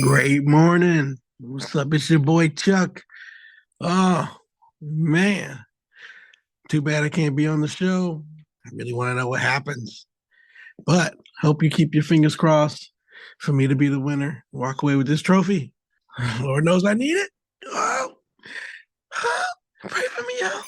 Great morning. What's up? It's your boy Chuck. Oh, man. Too bad I can't be on the show. I really want to know what happens. But hope you keep your fingers crossed for me to be the winner. Walk away with this trophy. Lord knows I need it. Oh, pray for me, y'all.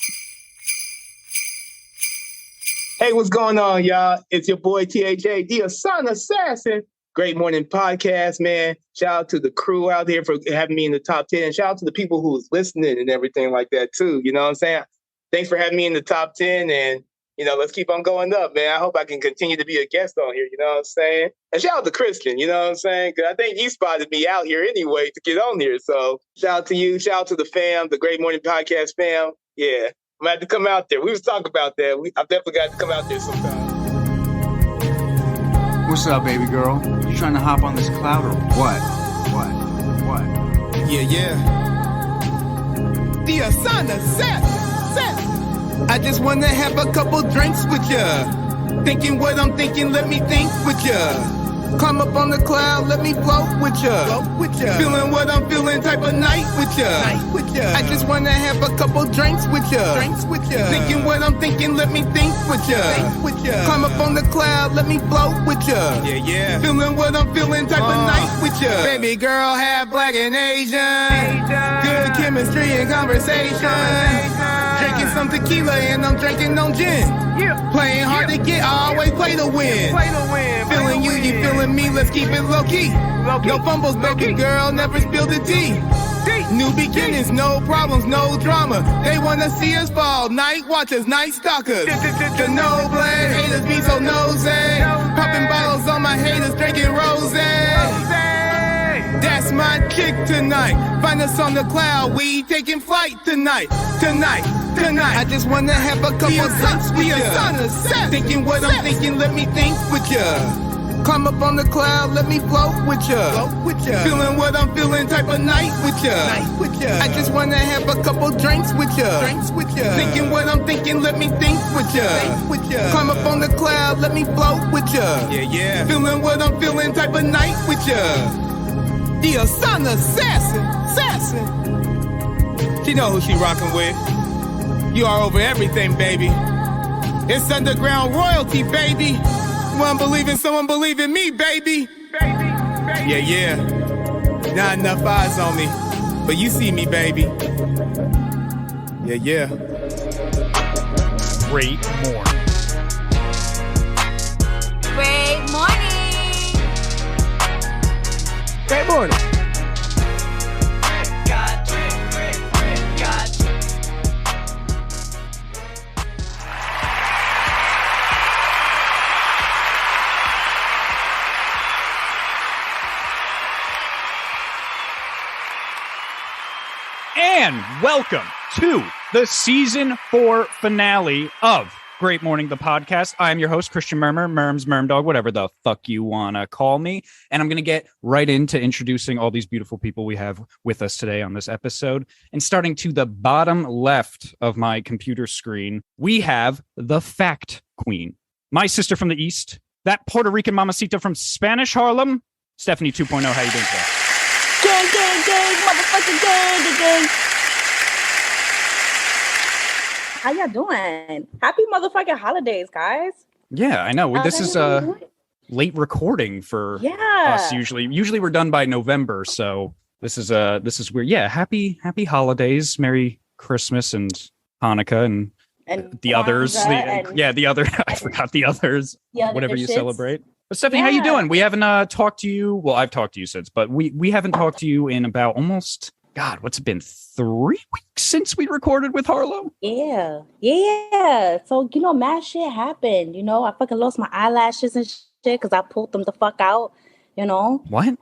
Hey, what's going on, y'all? It's your boy THA, the Hassan Assassin. Great morning podcast, man. Shout out to the crew out here for having me in the top 10. And shout out to the people who's listening and everything like that, too. You know what I'm saying? Thanks for having me in the top 10. And, let's keep on going up, man. I hope I can continue to be a guest on here. You know what I'm saying? And shout out to Christian, you know what I'm saying? Because I think he spotted me out here anyway to get on here. So shout out to you. Shout out to the fam, the Great Morning Podcast fam. Yeah. I'm going to have to come out there. We was talking about that. I've definitely got to come out there sometime. What's up, baby girl? You trying to hop on this cloud or what? What? Yeah. The Hassan Assassin. I just wanna have a couple drinks with ya. Thinking what I'm thinking, let me think with ya. Climb up on the cloud, let me float with ya. Feeling what I'm feeling, type of night with ya. I just wanna have a couple drinks with ya. Thinking what I'm thinking, let me think with ya. Climb up on the cloud, let me float with ya. Yeah. Feeling what I'm feeling, type of night with ya. Baby girl, half black and Asian. Good chemistry and conversation. Drinking some tequila and I'm drinking on gin. Playing hard to get, I always play to win. Feeling you feeling me, let's keep it low key. No fumbles, baby girl, never spill the tea. New beginnings, no problems, no drama. They wanna see us fall, night watchers, night stalkers. The no blade haters be so nosy. Popping bottles on my haters, drinking rosé. That's my chick tonight. Find us on the cloud, we taking flight tonight. I just wanna have a couple drinks with ya. Thinking what I'm thinking, let me think with ya. Climb up on the cloud, let me float with ya. Feeling what I'm feeling, type of night with ya. I just wanna have a couple drinks with ya. Thinking what I'm thinking, let me think with ya. Climb up on the cloud, let me float with ya. Yeah. Feeling what I'm feeling, type of night with ya. The Hassan Assassin. She know who she rockin' with. You are over everything, baby. It's underground royalty, baby. One believe in someone, believe in me, baby. Yeah. Not enough eyes on me, but you see me, baby. Yeah. Great morning. Great morning. Great morning. And welcome to the season 4 finale of Great Morning, the podcast. I'm your host, Christian Murmur, Mermdog, whatever the fuck you want to call me. And I'm going to get right into introducing all these beautiful people we have with us today on this episode. And starting to the bottom left of my computer screen, we have the Fact Queen, my sister from the East, that Puerto Rican mamacita from Spanish Harlem, Stephanie 2.0. How you doing today? Gang, motherfucking gang. How y'all doing? Happy motherfucking holidays, guys. Yeah, I know. This is late recording for us usually. Usually we're done by November, so this is weird. Yeah, happy holidays, Merry Christmas and Hanukkah and the others. The other I forgot the others. Whatever you celebrate. But Stephanie, how you doing? We haven't talked to you. Well, I've talked to you since, but we haven't talked to you in about almost, God, what's it been, 3 weeks since we recorded with Harlow? Yeah. So, mad shit happened. I fucking lost my eyelashes and shit because I pulled them the fuck out. What?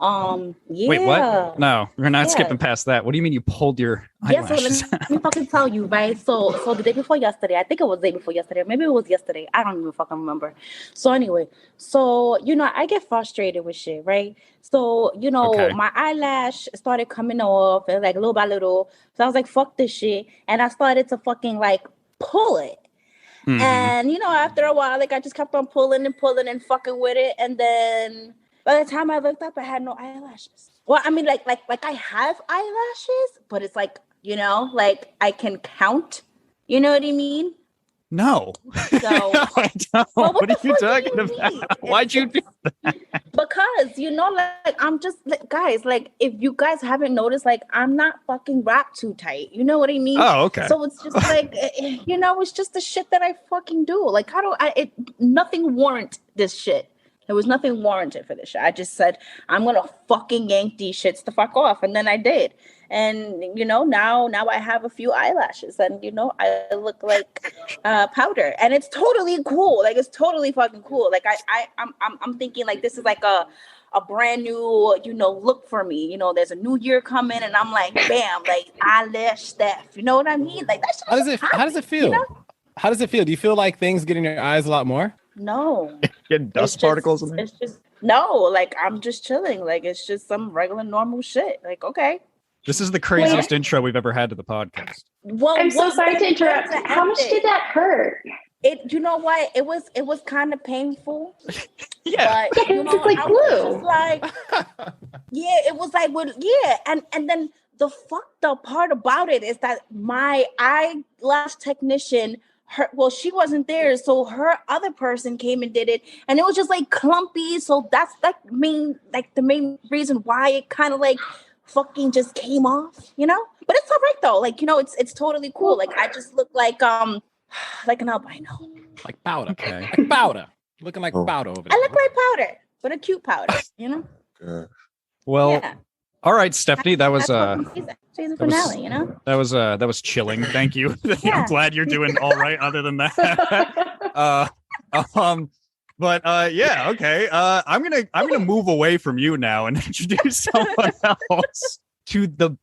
Yeah. Wait, what? No, we're not skipping past that. What do you mean you pulled your eyelashes? So let me fucking tell you, right? So the day before yesterday, I think it was the day before yesterday, maybe it was yesterday. I don't even fucking remember. So anyway, I get frustrated with shit, right? So, Okay. my eyelash started coming off and like little by little. So I was like, fuck this shit. And I started to fucking like pull it. Mm-hmm. And, after a while, like I just kept on pulling and fucking with it. And then By the time I looked up, I had no eyelashes. Well, I mean, like I have eyelashes, but it's like, like I can count. You know what I mean? No. So, No, I don't. well, what are you fuck do talking you mean? about? Why'd you do that? Because, like, I'm just, like, guys, like, if you guys haven't noticed, like, I'm not fucking wrapped too tight. You know what I mean? Oh, okay. So it's just like, it's just the shit that I fucking do. Like, nothing warrant this shit. There was nothing warranted for this shit. I just said, I'm going to fucking yank these shits the fuck off. And then I did. And, now I have a few eyelashes and, I look like powder, and it's totally cool. Like, it's totally fucking cool. Like I'm thinking like, this is like a brand new, look for me. There's a new year coming and I'm like, bam, like eyelash stuff. You know what I mean? Like that's how does it feel? How does it feel? Do you feel like things get in your eyes a lot more? No. Get dust particles in there? It's just no, like I'm just chilling. Like it's just some regular normal shit. Like, okay. This is the craziest intro we've ever had to the podcast. Well, I'm so sorry to interrupt. How much did that hurt? You know what? It was kind of painful. Yeah. But, it's like glue. It was like, and then the fucked up part about it is that my eyelash technician, she wasn't there, so her other person came and did it, and it was just like clumpy. So that's the main reason why it kind of like fucking just came off, But it's all right though. Like, it's totally cool. Like I just look like an albino. Like powder. Okay. Like powder. Looking like powder over there. I look like powder, but a cute powder, Well, Yeah. All right, Stephanie, that was season finale, That was chilling. Thank you. Yeah. I'm glad you're doing all right other than that. But yeah, okay. I'm gonna move away from you now and introduce someone else to the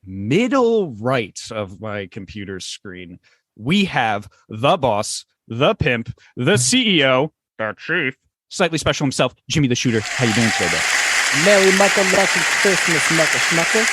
middle right of my computer screen. We have the boss, the pimp, the CEO, the chief, slightly special himself, Jimmy the Shooter. How you doing today, bro? Merry Mucka Christmas, Mucka.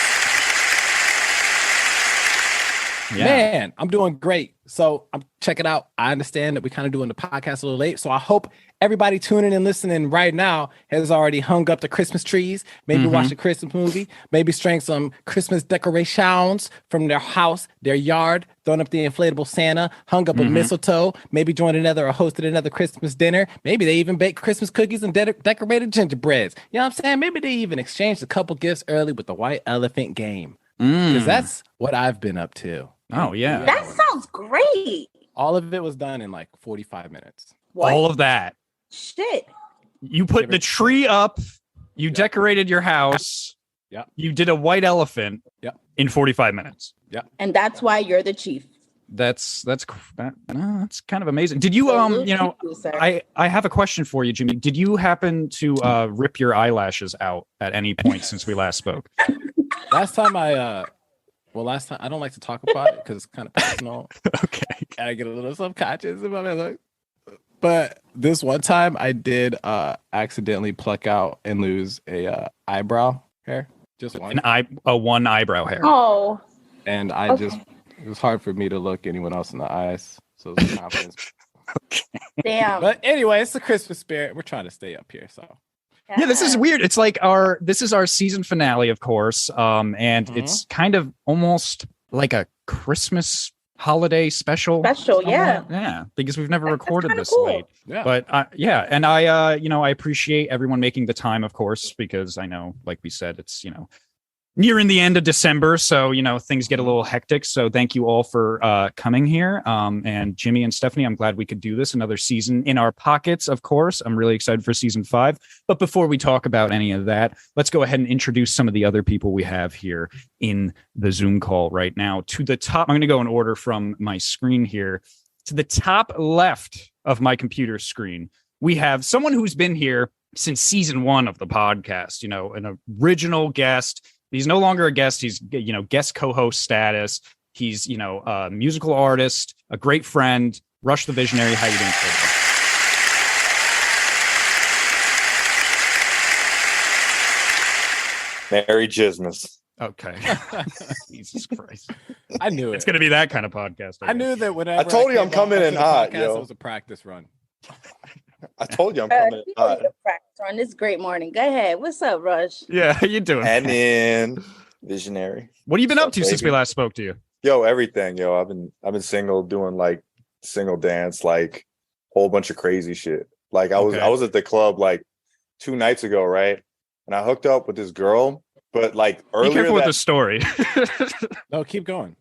Yeah. Man, I'm doing great. So check it out. I understand that we're kind of doing the podcast a little late. So I hope everybody tuning and listening right now has already hung up the Christmas trees, maybe watched a Christmas movie, maybe strung some Christmas decorations from their house, their yard, thrown up the inflatable Santa, hung up a mistletoe, maybe joined another or hosted another Christmas dinner. Maybe they even baked Christmas cookies and decorated gingerbreads. You know what I'm saying? Maybe they even exchanged a couple gifts early with the white elephant game. Because that's what I've been up to. Oh, yeah. That sounds great. All of it was done in like 45 minutes. What? All of that. Shit. You put the tree up. You decorated your house. Yeah. You did a white elephant. Yeah. In 45 minutes. Yeah. And that's why you're the chief. That's kind of amazing. Did you I have a question for you, Jimmy. Did you happen to rip your eyelashes out at any point since we last spoke? Last time I don't like to talk about it because it's kind of personal. Okay. And I get a little subconscious about it. But this one time I did accidentally pluck out and lose a eyebrow hair. Just one. One eyebrow hair. Oh. And it was hard for me to look anyone else in the eyes. So it was confidence. Okay. Damn. But anyway, it's the Christmas spirit. We're trying to stay up here. So yeah, this is weird. It's like this is our season finale, of course. And it's kind of almost like a Christmas holiday special. Yeah. Because we've never recorded this cool. late. Yeah. But and I appreciate everyone making the time, of course, because I know, like we said, it's, nearing the end of December, so things get a little hectic. So thank you all for coming here. And Jimmy and Stephanie, I'm glad we could do this. Another season in our pockets, of course. I'm really excited for season 5. But before we talk about any of that, let's go ahead and introduce some of the other people we have here in the Zoom call right now. To the top, I'm going to go in order from my screen here. To the top left of my computer screen, we have someone who's been here since season 1 of the podcast. An original guest. He's no longer a guest. He's, guest co-host status. He's, a musical artist, a great friend. Rush the Visionary. How you doing today? Merry Christmas. Okay. Jesus Christ. I knew it. It's going to be that kind of podcast. I knew that whenever I told you I'm coming in hot, podcast, yo. it was a practice run. I told you I'm coming in hot. On this great morning. Go ahead. What's up, Rush? Yeah, how you doing? And in visionary. What have you been What's up to up, since we baby? last spoke to you? Yo, everything, yo. I've been single, doing like single dance, like whole bunch of crazy shit. Like I was at the club like 2 nights ago, right? And I hooked up with this girl, but like Be earlier careful with that the story. No, keep going.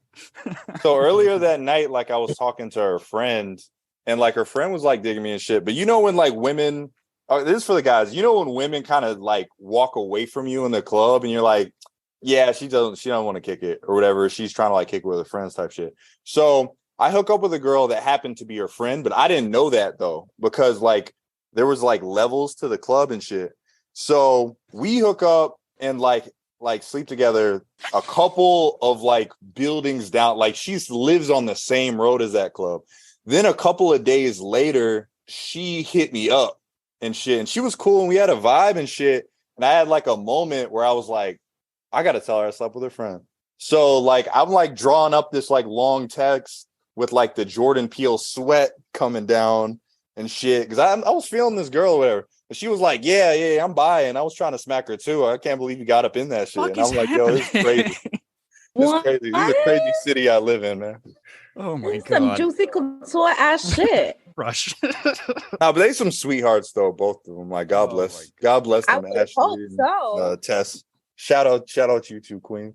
so earlier that night, like I was talking to her friend, and like her friend was like digging me and shit. But you know when like women, this is for the guys. You know when women kind of like walk away from you in the club, and you're like, yeah, she don't want to kick it or whatever. She's trying to like kick it with her friends type shit. So I hook up with a girl that happened to be her friend, but I didn't know that though, because like there was like levels to the club and shit. So we hook up and like sleep together a couple of like buildings down. Like she lives on the same road as that club. Then a couple of days later, she hit me up and shit. And she was cool and we had a vibe and shit. And I had like a moment where I was like, I got to tell her I slept with her friend. So like, I'm like drawing up this like long text with like the Jordan Peele sweat coming down and shit. Cause I was feeling this girl or whatever. But she was like, yeah, I'm bi. And I was trying to smack her too. I can't believe you got up in that shit. And I'm like, yo, this is crazy. This is crazy. This is a crazy city I live in, man. Oh my This some god. juicy couture ass shit. Rush. Nah, but they some sweethearts though, both of them. Like God Oh bless. my God bless I them, would Ashley hope and so. Tess. Shout out you two, Queen.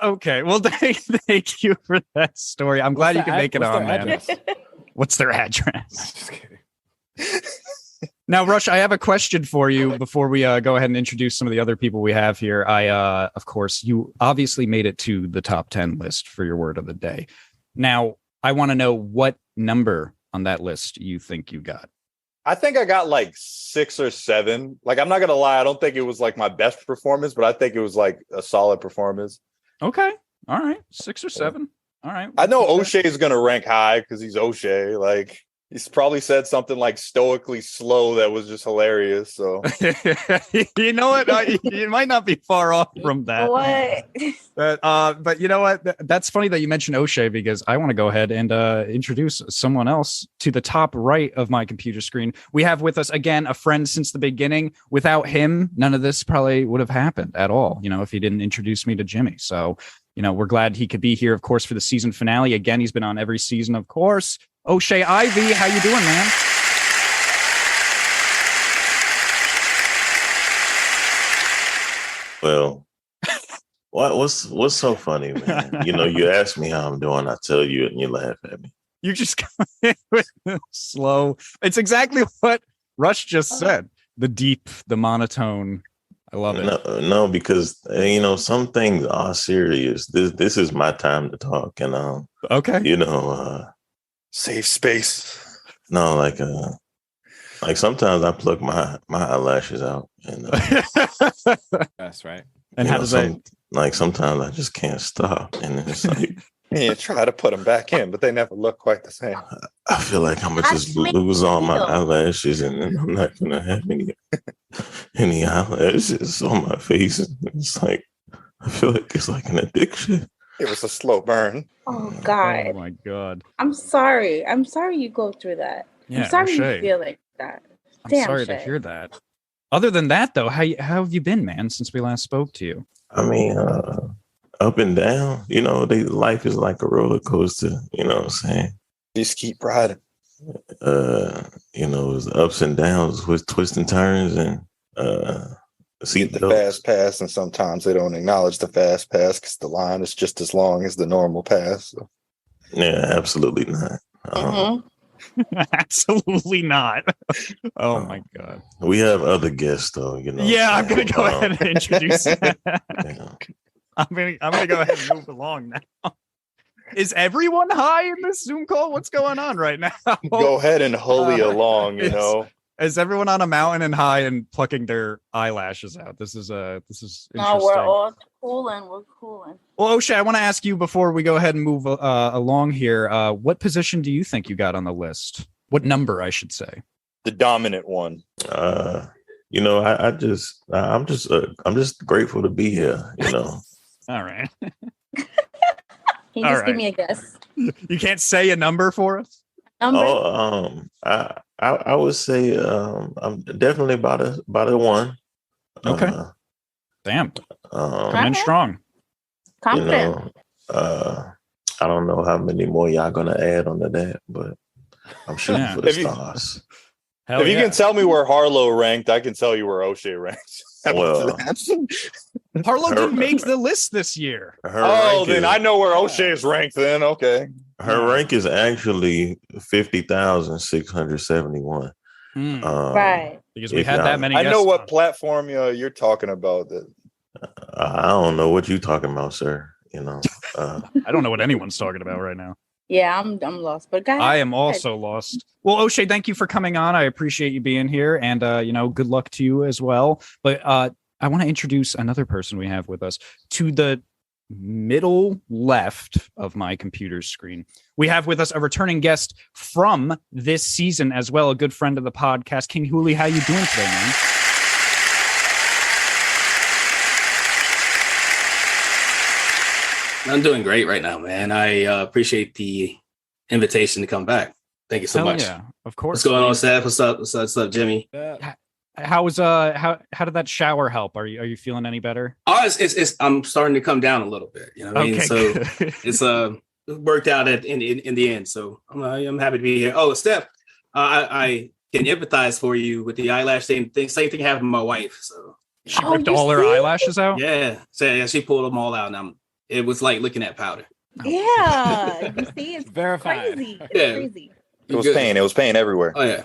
Okay. Well, thank you for that story. I'm glad you can make it What's on, their man. address? What's their address? Just kidding. Now, Rush, I have a question for you before we go ahead and introduce some of the other people we have here. Of course, you obviously made it to the top 10 list for your word of the day. Now, I want to know what number on that list you think you got. I think I got like 6 or 7. Like, I'm not gonna lie, I don't think it was like my best performance, but I think it was like a solid performance. Okay. All right. 6 or 7. All right. I know O'Shea is gonna rank high because he's O'Shea. Like, he's probably said something like stoically slow that was just hilarious. So You know what? You might not be far off from that. What? But you know what? That's funny that you mentioned O'Shea, because I want to go ahead and introduce someone else to the top right of my computer screen. We have with us again a friend since the beginning. Without him, none of this probably would have happened at all, you know, if he didn't introduce me to Jimmy. So, you know, we're glad he could be here, of course, for the season finale. Again, he's been on every season, of course. O'Shea Ivy, how you doing, man? Well, what's so funny, man? You know, you ask me how I'm doing, I tell you it, and you laugh at me. You just come in with slow. It's exactly what Rush just said. The deep, the monotone. I love it. No, because you know, some things are serious. This is my time to talk, and Okay. you know, safe space. no, like sometimes I pluck my eyelashes out, and That's right. And how does that? like sometimes I just can't stop, and it's like Yeah, try to put them back in, but they never look quite the same. I feel like I'm gonna just lose all my eyelashes, and then I'm not gonna have any eyelashes on my face. It's like I feel like it's like an addiction. It was a slow burn. Oh God. Oh my God. I'm sorry. I'm sorry you go through that. Yeah, I'm sorry O'Shea. you feel like that. I'm Damn, sorry to Shay. hear that. Other than that, though, how have you been, man, since we last spoke to you? I mean, up and down. You know, life is like a roller coaster. You know what I'm saying? Just keep riding. You know, it's ups and downs with twists and turns, and see The fast pass, and sometimes they don't acknowledge the fast pass because the line is just as long as the normal pass. So. Yeah, absolutely not. Absolutely not. Oh my God. We have other guests, though. You know. Yeah, I'm gonna go ahead and introduce you. Yeah. I'm gonna go ahead and move along now. Is everyone high in this Zoom call? What's going on right now? Go ahead and hully along, you it's- know. Is everyone on a mountain and high and plucking their eyelashes out? This is interesting. No, we're all cooling. We're cooling. Well, O'Shea, I want to ask you before we go ahead and move along here. What position do you think you got on the list? What number, I should say? The dominant one. You know, I'm just grateful to be here. You know. All right. Can you All just right. give me a guess? You can't say a number for us? I would say I'm definitely about a one. Okay. Damn. Coming in strong. Confident. I don't know how many more y'all gonna add onto that, but I'm shooting for the stars. If you can tell me where Harlow ranked, I can tell you where O'Shea ranked. Well, Harlow didn't make the list this year. Then I know where O'Shea is ranked then. Okay. Her rank is actually 50,671. Right. Because we had that many. I know what platform you're talking about. I don't know what you're talking about, sir. I don't know what anyone's talking about right now. Yeah, I'm lost, but guys, I am also lost. Well, O'Shea, thank you for coming on. I appreciate you being here, and good luck to you as well. But I want to introduce another person we have with us to the middle left of my computer screen. We have with us a returning guest from this season as well, a good friend of the podcast, King Hulie. How you doing today, man? I'm doing great right now, man. I appreciate the invitation to come back. Thank you so much. Yeah, of course. What's going on, Seth? What's up, Jimmy? How did that shower help? Are you feeling any better? Oh, it's I'm starting to come down a little bit. You know what I mean? So it's worked out in the end. So I'm happy to be here. Oh, Steph, I can empathize for you with the eyelash thing. Same thing happened to my wife. So she ripped all her eyelashes out. Yeah, so yeah, she pulled them all out, and it was like looking at powder. Yeah, you see, it's verified. Crazy. It's crazy. It was pain. It was pain everywhere. Oh yeah.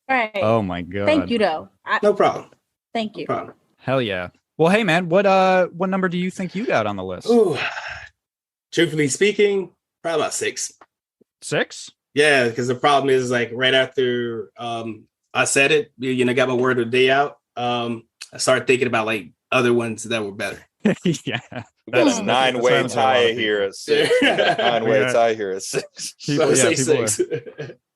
Right. Oh my god. Thank you, though. No problem. Thank you. No problem. Hell yeah. Well, hey man, what number do you think you got on the list? Ooh, truthfully speaking, probably about 6. 6? Yeah, because the problem is like right after I said it, got my word of the day out. I started thinking about like other ones that were better. Yeah. That's a 9-way tie here at 6. 9-way tie here at 6. So say 6.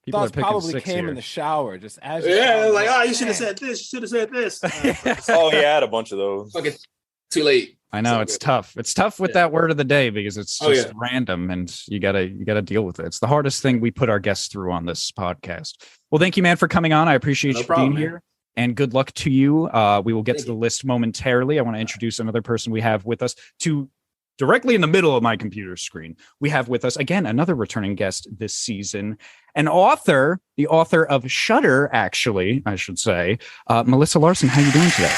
Thoughts probably came in the shower just as you like, oh, you should have said this. You should have said this. Oh, yeah, I had a bunch of those. Okay, too late. I know it's tough. It's tough with that word of the day because it's just random and you gotta deal with it. It's the hardest thing we put our guests through on this podcast. Well, thank you, man, for coming on. I appreciate you being here. And good luck to you. We will get to the list momentarily. I want to introduce another person we have with us to directly in the middle of my computer screen. We have with us, again, another returning guest this season, an author, the author of Shudder, actually, I should say, Melissa Larsen. How are you doing today?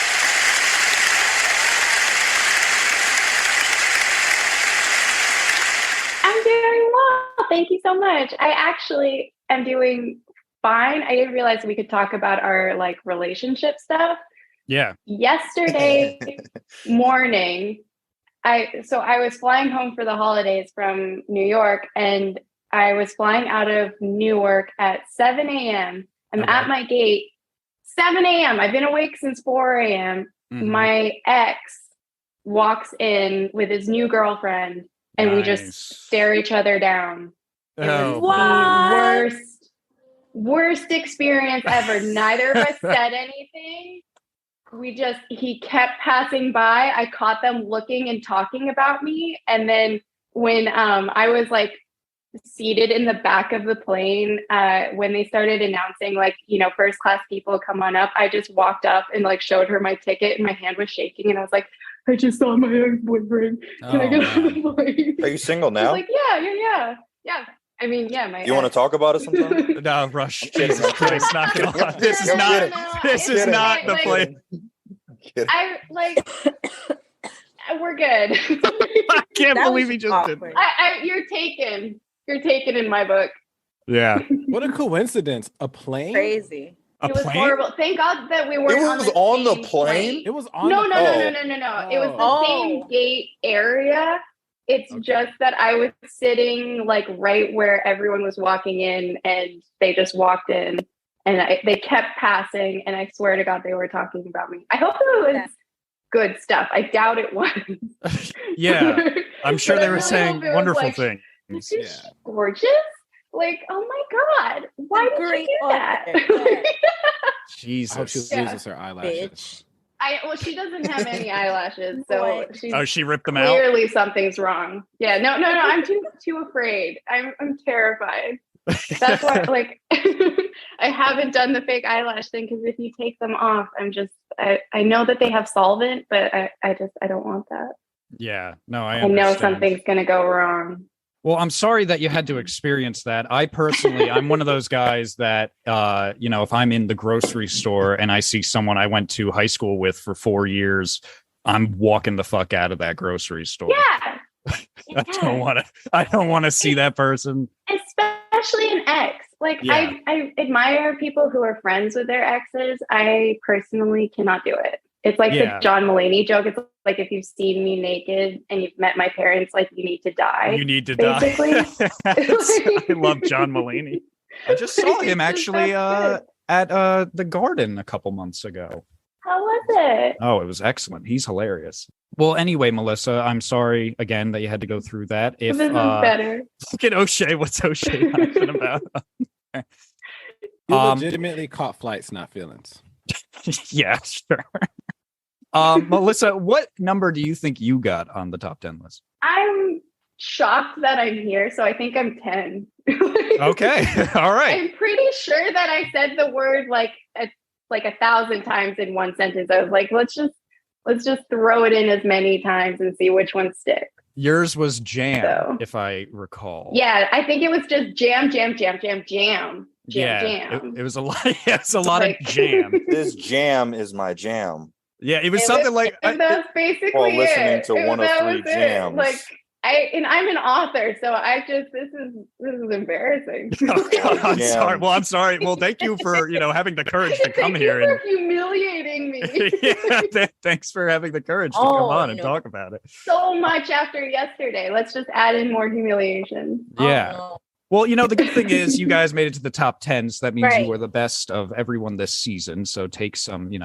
I'm doing well. Thank you so much. I actually am doing fine. I didn't realize we could talk about our relationship stuff. Yeah. Yesterday morning, I was flying home for the holidays from New York, and I was flying out of Newark at 7 a.m. I'm at my gate, 7 a.m. I've been awake since 4 a.m. Mm-hmm. My ex walks in with his new girlfriend, and we just stare each other down. It was the worst experience ever. Neither of us said anything. He kept passing by. I caught them looking and talking about me. And then when I was seated in the back of the plane, when they started announcing first class people come on up, I just walked up and showed her my ticket, and my hand was shaking, and I was like, I just saw my ex-boyfriend. Can I get on the plane? Are you single now? Yeah. I mean, you want to talk about it sometime? No, Rush. Jesus Christ, knock it off. This is not the play. We're good. I can't believe he just did. You're taken in my book. Yeah. What a coincidence. A plane? Crazy. It was horrible. Thank God that we weren't on the plane. It was on. No. It was the same gate area. It's just that I was sitting right where everyone was walking in, and they just walked in, and they kept passing, and I swear to God they were talking about me. I hope it was good stuff. I doubt it was. Yeah, I'm sure they were saying wonderful things. She's gorgeous. Oh my God, why did you do that? Jesus. I hope she loses her eyelashes. Bitch. She doesn't have any eyelashes, so she ripped them out. Clearly, something's wrong. Yeah, no. I'm too afraid. I'm terrified. That's why, like, I haven't done the fake eyelash thing because if you take them off, I know that they have solvent, but I don't want that. Yeah, no, I know something's gonna go wrong. Well, I'm sorry that you had to experience that. I personally, I'm one of those guys that, if I'm in the grocery store and I see someone I went to high school with for 4 years, I'm walking the fuck out of that grocery store. Yeah. I don't want to see that person. Especially an ex. Like, yeah. I admire people who are friends with their exes. I personally cannot do it. It's like the John Mulaney joke. It's like, if you've seen me naked and you've met my parents, like, you need to die. You need to basically. Die. I love John Mulaney. I just saw him actually at the Garden a couple months ago. How was it? Oh, it was excellent. He's hilarious. Well, anyway, Melissa, I'm sorry again that you had to go through that. If this is better. Look at O'Shea. What's O'Shea laughing about? You legitimately caught flights, not feelings. Yeah, sure. Melissa, what number do you think you got on the top 10 list? I'm shocked that I'm here, so I think I'm 10. Okay, all right. I'm pretty sure that I said the word like 1,000 times in one sentence. I was like, let's just throw it in as many times and see which one sticks. Yours was jam, if I recall. Yeah, I think it was just jam, jam, jam, jam, jam. Jam. It was a lot. Yeah, it's a lot of jam. This jam is my jam. Yeah, it was something like that's basically while listening it. to one of three jams. Like I'm an author, so this is embarrassing. Oh, God, I'm sorry. Well, I'm sorry. Well, thank you for having the courage to come here and humiliating me. Yeah, thanks for having the courage to come on and talk about it. So much after yesterday. Let's just add in more humiliation. Yeah. Oh, no. Well, the good thing is you guys made it to the top 10, so that means you were the best of everyone this season. So take something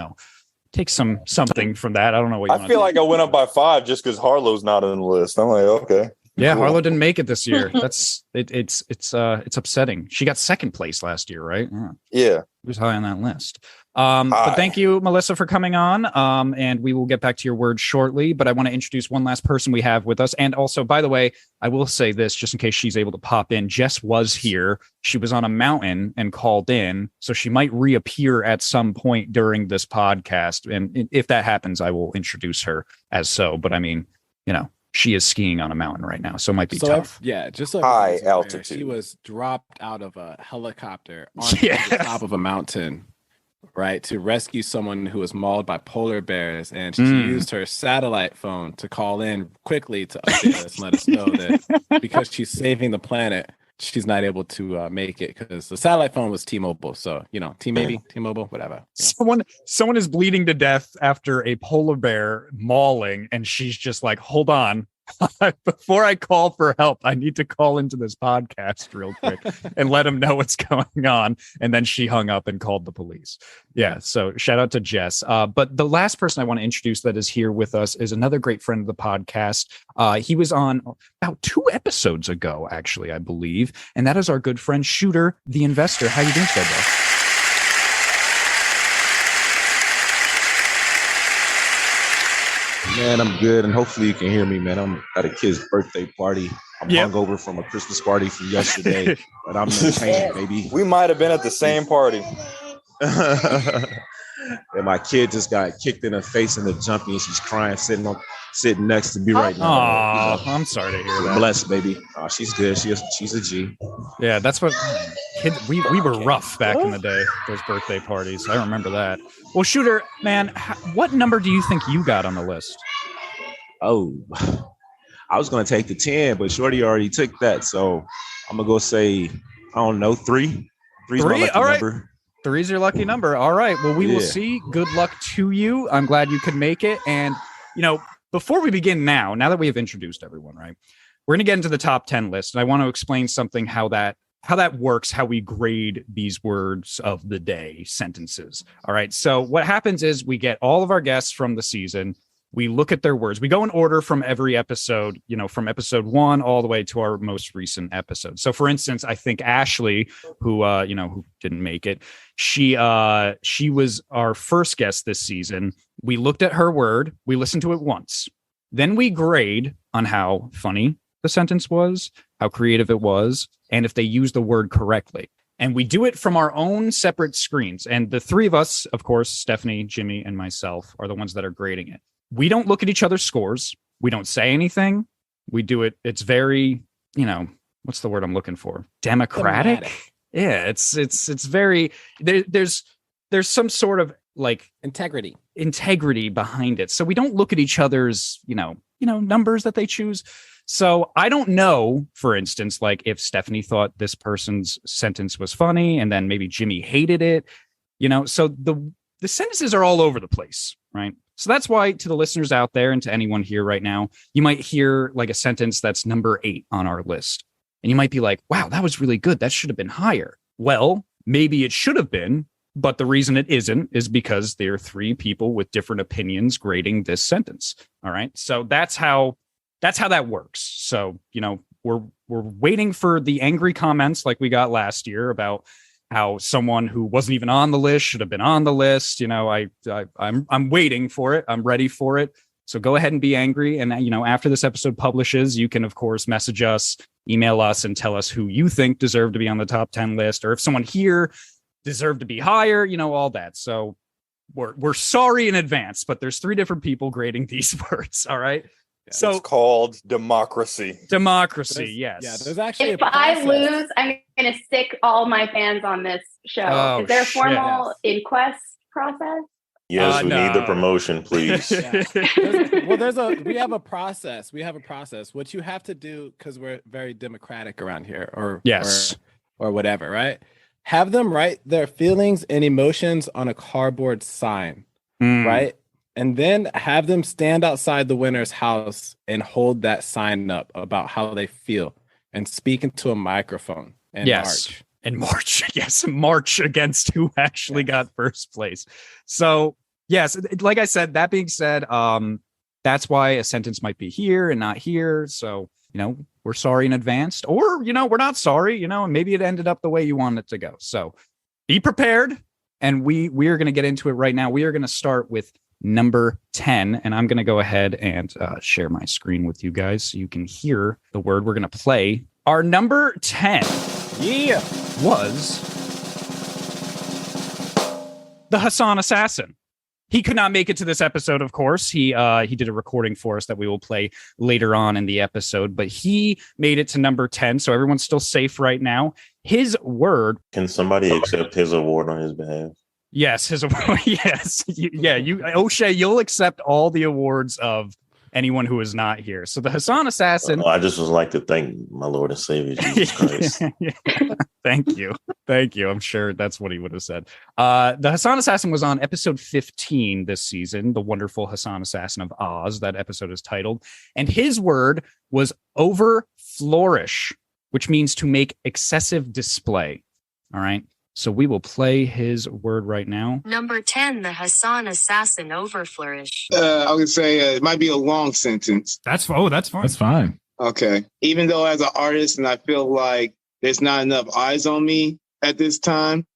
from that. I don't know what I feel like I went up by 5 just because Harlow's not on the list. I'm like, okay. Yeah, cool. Harlow didn't make it this year. It's upsetting. She got second place last year, right? Yeah. He was high on that list. But thank you, Melissa, for coming on. And we will get back to your words shortly. But I want to introduce one last person we have with us. And also, by the way, I will say this just in case she's able to pop in. Jess was here. She was on a mountain and called in. So she might reappear at some point during this podcast. And if that happens, I will introduce her as so. But I mean, she is skiing on a mountain right now, so it might be tough. Just high altitude. She was dropped out of a helicopter onto the top of a mountain, right, to rescue someone who was mauled by polar bears, and she used her satellite phone to call in quickly to update us and let us know that because she's saving the planet, she's not able to make it because the satellite phone was T-Mobile. So, T-Mobile, whatever. Someone is bleeding to death after a polar bear mauling, and she's just like, hold on. Before I call for help, I need to call into this podcast real quick and let them know what's going on. And then she hung up and called the police. Yeah. So shout out to Jess. But the last person I want to introduce that is here with us is another great friend of the podcast. He was on about 2 episodes ago, actually, I believe. And that is our good friend Shooter, the investor. How you doing today, bro? Man, I'm good, and hopefully you can hear me, man. I'm at a kid's birthday party. I'm hungover from a Christmas party from yesterday, but I'm entertaining, baby. We might have been at the same party. And my kid just got kicked in the face in the jumpy, and she's crying, sitting next to me right now. Oh, I'm sorry to hear that. Bless, baby. She's good. She's a G. Yeah, that's what we were rough back in the day. Those birthday parties, I remember that. Well, Shooter, man, what number do you think you got on the list? Oh, I was gonna take the 10, but Shorty already took that, so I'm gonna go say, I don't know, 3. 3's my lucky all right. number. 3's your lucky number. All right. Well, we will see. Good luck to you. I'm glad you could make it. And, before we begin now that we have introduced everyone, right, we're going to get into the top 10 list. And I want to explain something, how that works, how we grade these words of the day sentences. All right. So what happens is we get all of our guests from the season. We look at their words. We go in order from every episode, from episode 1 all the way to our most recent episode. So, for instance, I think Ashley, who didn't make it, she was our first guest this season. We looked at her word. We listened to it once. Then we grade on how funny, the sentence was, how creative it was, and if they used the word correctly. And we do it from our own separate screens. And the three of us, of course, Stephanie, Jimmy, and myself, are the ones that are grading it. We don't look at each other's scores. We don't say anything. We do it. It's very, what's the word I'm looking for? Democratic. Yeah, it's very there's some sort of like integrity behind it. So we don't look at each other's, numbers that they choose. So I don't know, for instance, like if Stephanie thought this person's sentence was funny and then maybe Jimmy hated it, so the sentences are all over the place, right? So that's why, to the listeners out there and to anyone here right now, you might hear like a sentence that's number 8 on our list. And you might be like, wow, that was really good. That should have been higher. Well, maybe it should have been, but the reason it isn't is because there are 3 people with different opinions grading this sentence. All right. So that's how that works. So, we're waiting for the angry comments like we got last year about how someone who wasn't even on the list should have been on the list. I'm waiting for it. I'm ready for it. So go ahead and be angry. And, after this episode publishes, you can, of course, message us, email us, and tell us who you think deserved to be on the top 10 list, or if someone here deserved to be higher, all that. So we're sorry in advance, but there's 3 different people grading these words. All right. So it's called democracy. Yes. Yeah. There's actually. If I lose, I'm going to stick all my fans on this show. Oh, Is there a formal shit. inquest process? Yes, we need the no. promotion, please. We have a process. What you have to do, because we're very democratic around here, or whatever, right? Have them write their feelings and emotions on a cardboard sign, right? And then have them stand outside the winner's house and hold that sign up about how they feel and speak into a microphone and march. And march. Yes, march against who actually got first place. So, yes, like I said, that being said, that's why a sentence might be here and not here. So, we're sorry in advance, or, we're not sorry, and maybe it ended up the way you want it to go. So be prepared. And we are going to get into it right now. We are going to start with number 10, and I'm going to go ahead and share my screen with you guys so you can hear the word we're going to play. Our number 10 was the Hassan Assassin. He could not make it to this episode, of course. He did a recording for us that we will play later on in the episode, but he made it to number 10, so everyone's still safe right now. His word... Can somebody accept his award on his behalf? Yes, his award. Yes. OSHEA, you'll accept all the awards of anyone who is not here. So the Hassan Assassin... I just would like to thank my Lord and Savior, Jesus Christ. Thank you. I'm sure that's what he would have said. The Hassan Assassin was on episode 15 this season, The Wonderful Hassan Assassin of Oz. That episode is titled. And his word was overflourish, which means to make excessive display. All right. So we will play his word right now. Number 10, the Hassan Assassin overflourish. I would say it might be a long sentence. That's fine. That's fine. Okay. Even though as an artist, and I feel like there's not enough eyes on me at this time,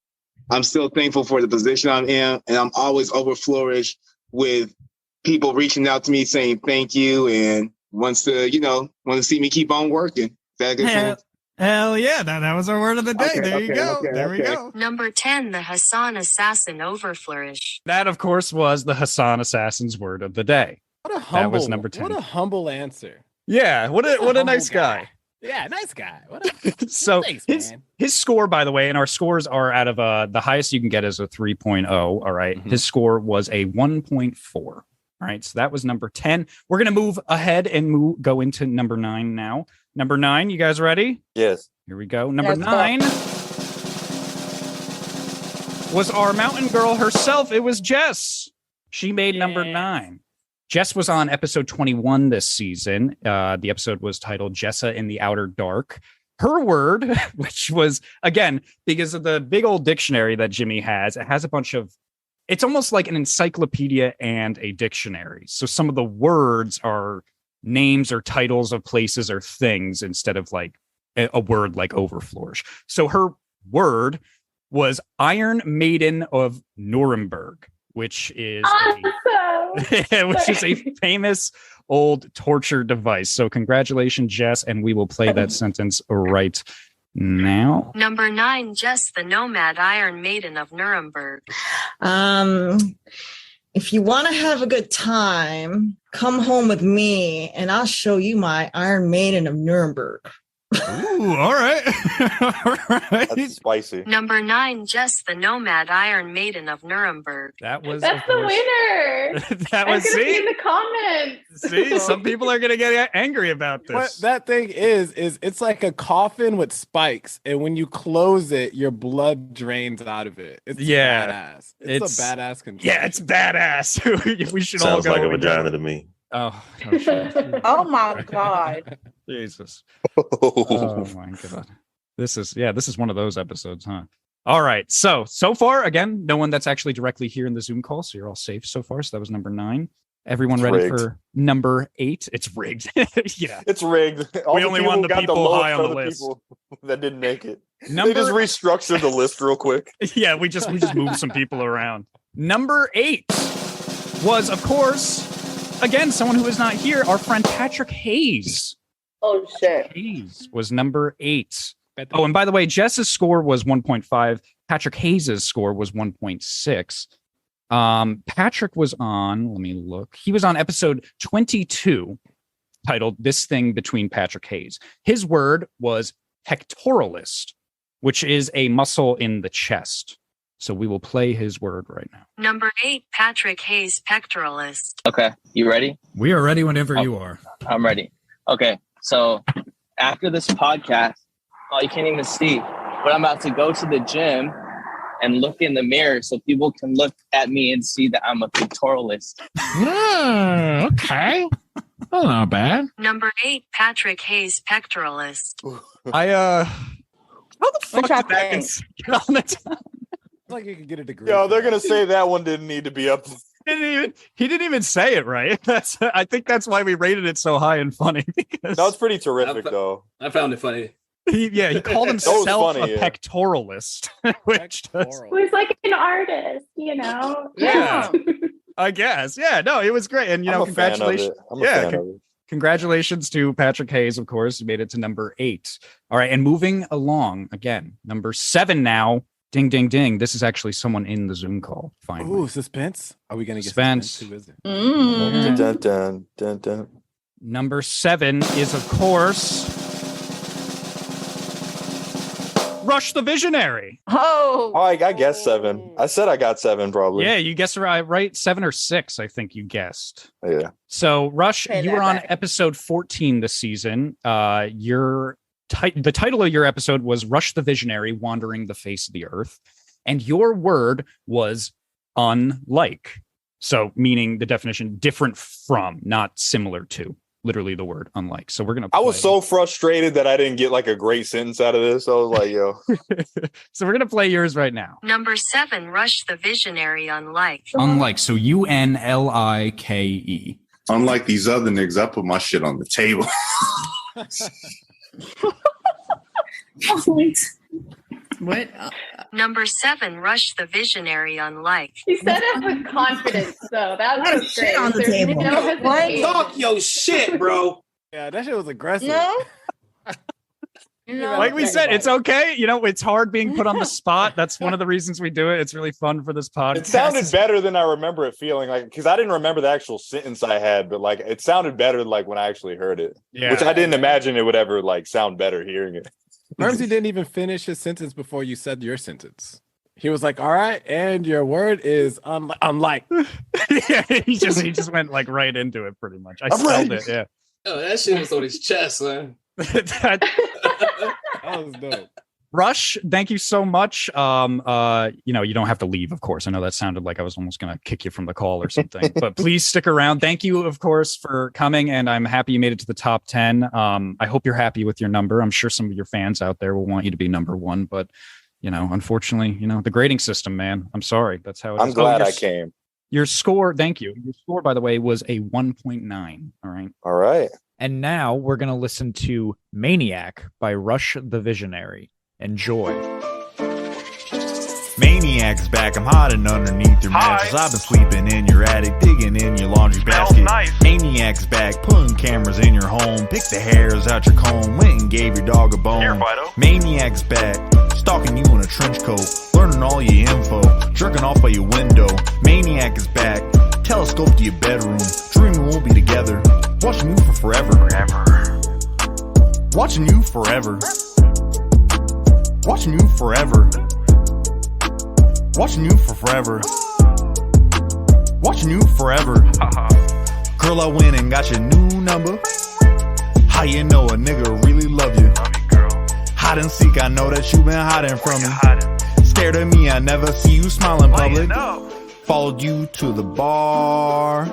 I'm still thankful for the position I'm in, and I'm always overflourished with people reaching out to me saying thank you and wants to see me keep on working. Is that a good sense? Hell yeah, that was our word of the day. There you go. There we go. Number 10, the Hassan Assassin overflourish. That, of course, was the Hassan Assassin's word of the day. That was number 10. What a humble answer. Yeah, what a nice guy. Yeah, nice guy. So thanks, his score, by the way, and our scores are out of the highest you can get is a 3.0. All right. Mm-hmm. His score was a 1.4. All right. So that was number 10. We're going to move ahead and go into number 9 now. Number 9, you guys ready? Yes. Here we go. Number 9 was our mountain girl herself. It was Jess. She made number 9. Jess was on episode 21 this season. The episode was titled Jessa in the Outer Dark. Her word, which was, again, because of the big old dictionary that Jimmy has, it has a bunch of, it's almost like an encyclopedia and a dictionary. So some of the words are names or titles of places or things instead of like a word like overflourish. So her word was Iron Maiden of Nuremberg, which is awesome. which is a famous old torture device. So congratulations, Jess, and we will play that sentence right now. Number 9, Jess the Nomad, Iron Maiden of Nuremberg. If you want to have a good time, come home with me and I'll show you my Iron Maiden of Nuremberg. Ooh, all right. All right. That's spicy. Number 9, Jess the Nomad, Iron Maiden of Nuremberg. That was That's the winner. That was I'm gonna be see. in the comments. See, some people are gonna get angry about this. What that thing is it's like a coffin with spikes, and when you close it, your blood drains out of it. It's badass. It's a badass control. Yeah, it's badass. We should all Sounds go. like a vagina to me. Oh, Oh my God. Jesus. Oh my God. This is one of those episodes, huh? All right. So far, again, no one that's actually directly here in the Zoom call. So you're all safe so far. So that was number 9. Everyone ready for number 8? It's rigged. Yeah. It's rigged. We only want the people high on the list. That didn't make it. They Number- just restructured the list real quick. Yeah, we just moved some people around. Number 8 was, of course, again, someone who is not here, our friend Patrick Hayes. Oh shit. Hayes was number 8. Oh, and by the way, Jess's score was 1.5. Patrick Hayes's score was 1.6. Patrick was on, let me look. He was on episode 22, titled This Thing Between Patrick Hayes. His word was pectoralis, which is a muscle in the chest. So we will play his word right now. Number 8, Patrick Hayes, pectoralis. Okay, you ready? We are ready whenever you are. I'm ready. Okay, so after this podcast, oh, you can't even see, but I'm about to go to the gym and look in the mirror so people can look at me and see that I'm a pectoralis. Okay. Oh, not bad. Number 8, Patrick Hayes, pectoralis. How the fuck did that get on the top? Like you could get a degree. Yo, they're gonna say that one didn't need to be up. He didn't even say it right. I think that's why we rated it so high and funny. Because that was pretty terrific, though. I found it funny. He called himself funny, a pectoralist, which Who's like an artist, you know? Yeah. I guess. Yeah, no, it was great. And, I'm a congratulations. fan of it. I'm a fan of it. Congratulations to Patrick Hayes, of course, who made it to number 8. All right. And moving along again, number 7 now. Ding, ding, ding. This is actually someone in the Zoom call. Finally. Ooh, suspense. Are we going to get suspense? Who is it? Dun, dun, dun, dun. Number 7 is, of course, Rush the Visionary. Oh, I guess 7. I said I got 7 probably. Yeah, you guessed right. 7 or 6, I think you guessed. Yeah. So, Rush, Pay you that were on back. episode 14 this season. The title of your episode was Rush the Visionary, Wandering the Face of the Earth. And your word was unlike. So meaning the definition different from, not similar to. Literally the word unlike. So we're going to I was so frustrated that I didn't get like a great sentence out of this. I was like, yo. So we're going to play yours right now. Number 7, Rush the Visionary, unlike. Unlike. So UNLIKE. Unlike these other niggas, I put my shit on the table. What? Number 7, Rush the Visionary, unlike. He said it with confidence, though. That Lot of was shit great. on the There's table. no hesitation. Talk your shit, bro. Yeah, that shit was aggressive. no. Like we said, it's okay. It's hard being put on the spot. That's one of the reasons we do it. It's really fun for this podcast. It sounded better than I remember it feeling, like, because I didn't remember the actual sentence I had, but like it sounded better like when I actually heard it. Yeah. Which I didn't imagine it would ever like sound better hearing it. Ramsey didn't even finish his sentence before you said your sentence. He was like, all right, and your word is unlike. Yeah, he just went like right into it pretty much. I spelled it, yeah. Oh, that shit was on his chest, man. That was dope. Rush, thank you so much. You don't have to leave, of course. I know that sounded like I was almost going to kick you from the call or something, but please stick around. Thank you, of course, for coming, and I'm happy you made it to the top 10. I hope you're happy with your number. I'm sure some of your fans out there will want you to be number 1, but unfortunately, the grading system, man. I'm sorry. That's how it is. I'm glad I came. Your score, thank you. Your score, by the way, was a 1.9. All right. All right. And now we're going to listen to Maniac by Rush the Visionary. Enjoy. Maniac's back, I'm hiding underneath your mattress. I've been sleeping in your attic, digging in your laundry basket. Maniac's back, putting cameras in your home. Pick the hairs out your comb, went and gave your dog a bone. Maniac's back, stalking you in a trench coat, learning all your info, jerking off by your window. Maniac is back, telescope to your bedroom, dreaming we'll be together, watching you for forever. Watching you forever. Watching you forever. Watching you for forever. Watching you forever. Girl, I went and got your new number. How you know a nigga really love you? Hide and seek, I know that you been hiding from me. Scared of me, I never see you smile in public. Followed you to the bar.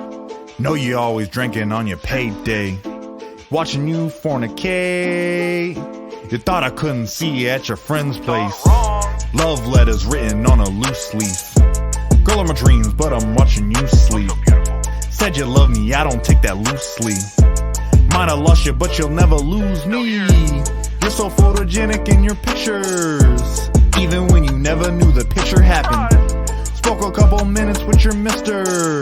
Know you always drinking on your payday. Watching you fornicate. You thought I couldn't see you at your friend's place. Love letters written on a loose leaf. Girl in my dreams, but I'm watching you sleep. Said you love me, I don't take that loosely. Might have lost you, but you'll never lose me. You're so photogenic in your pictures, even when you never knew the picture happened. Spoke a couple minutes with your mister.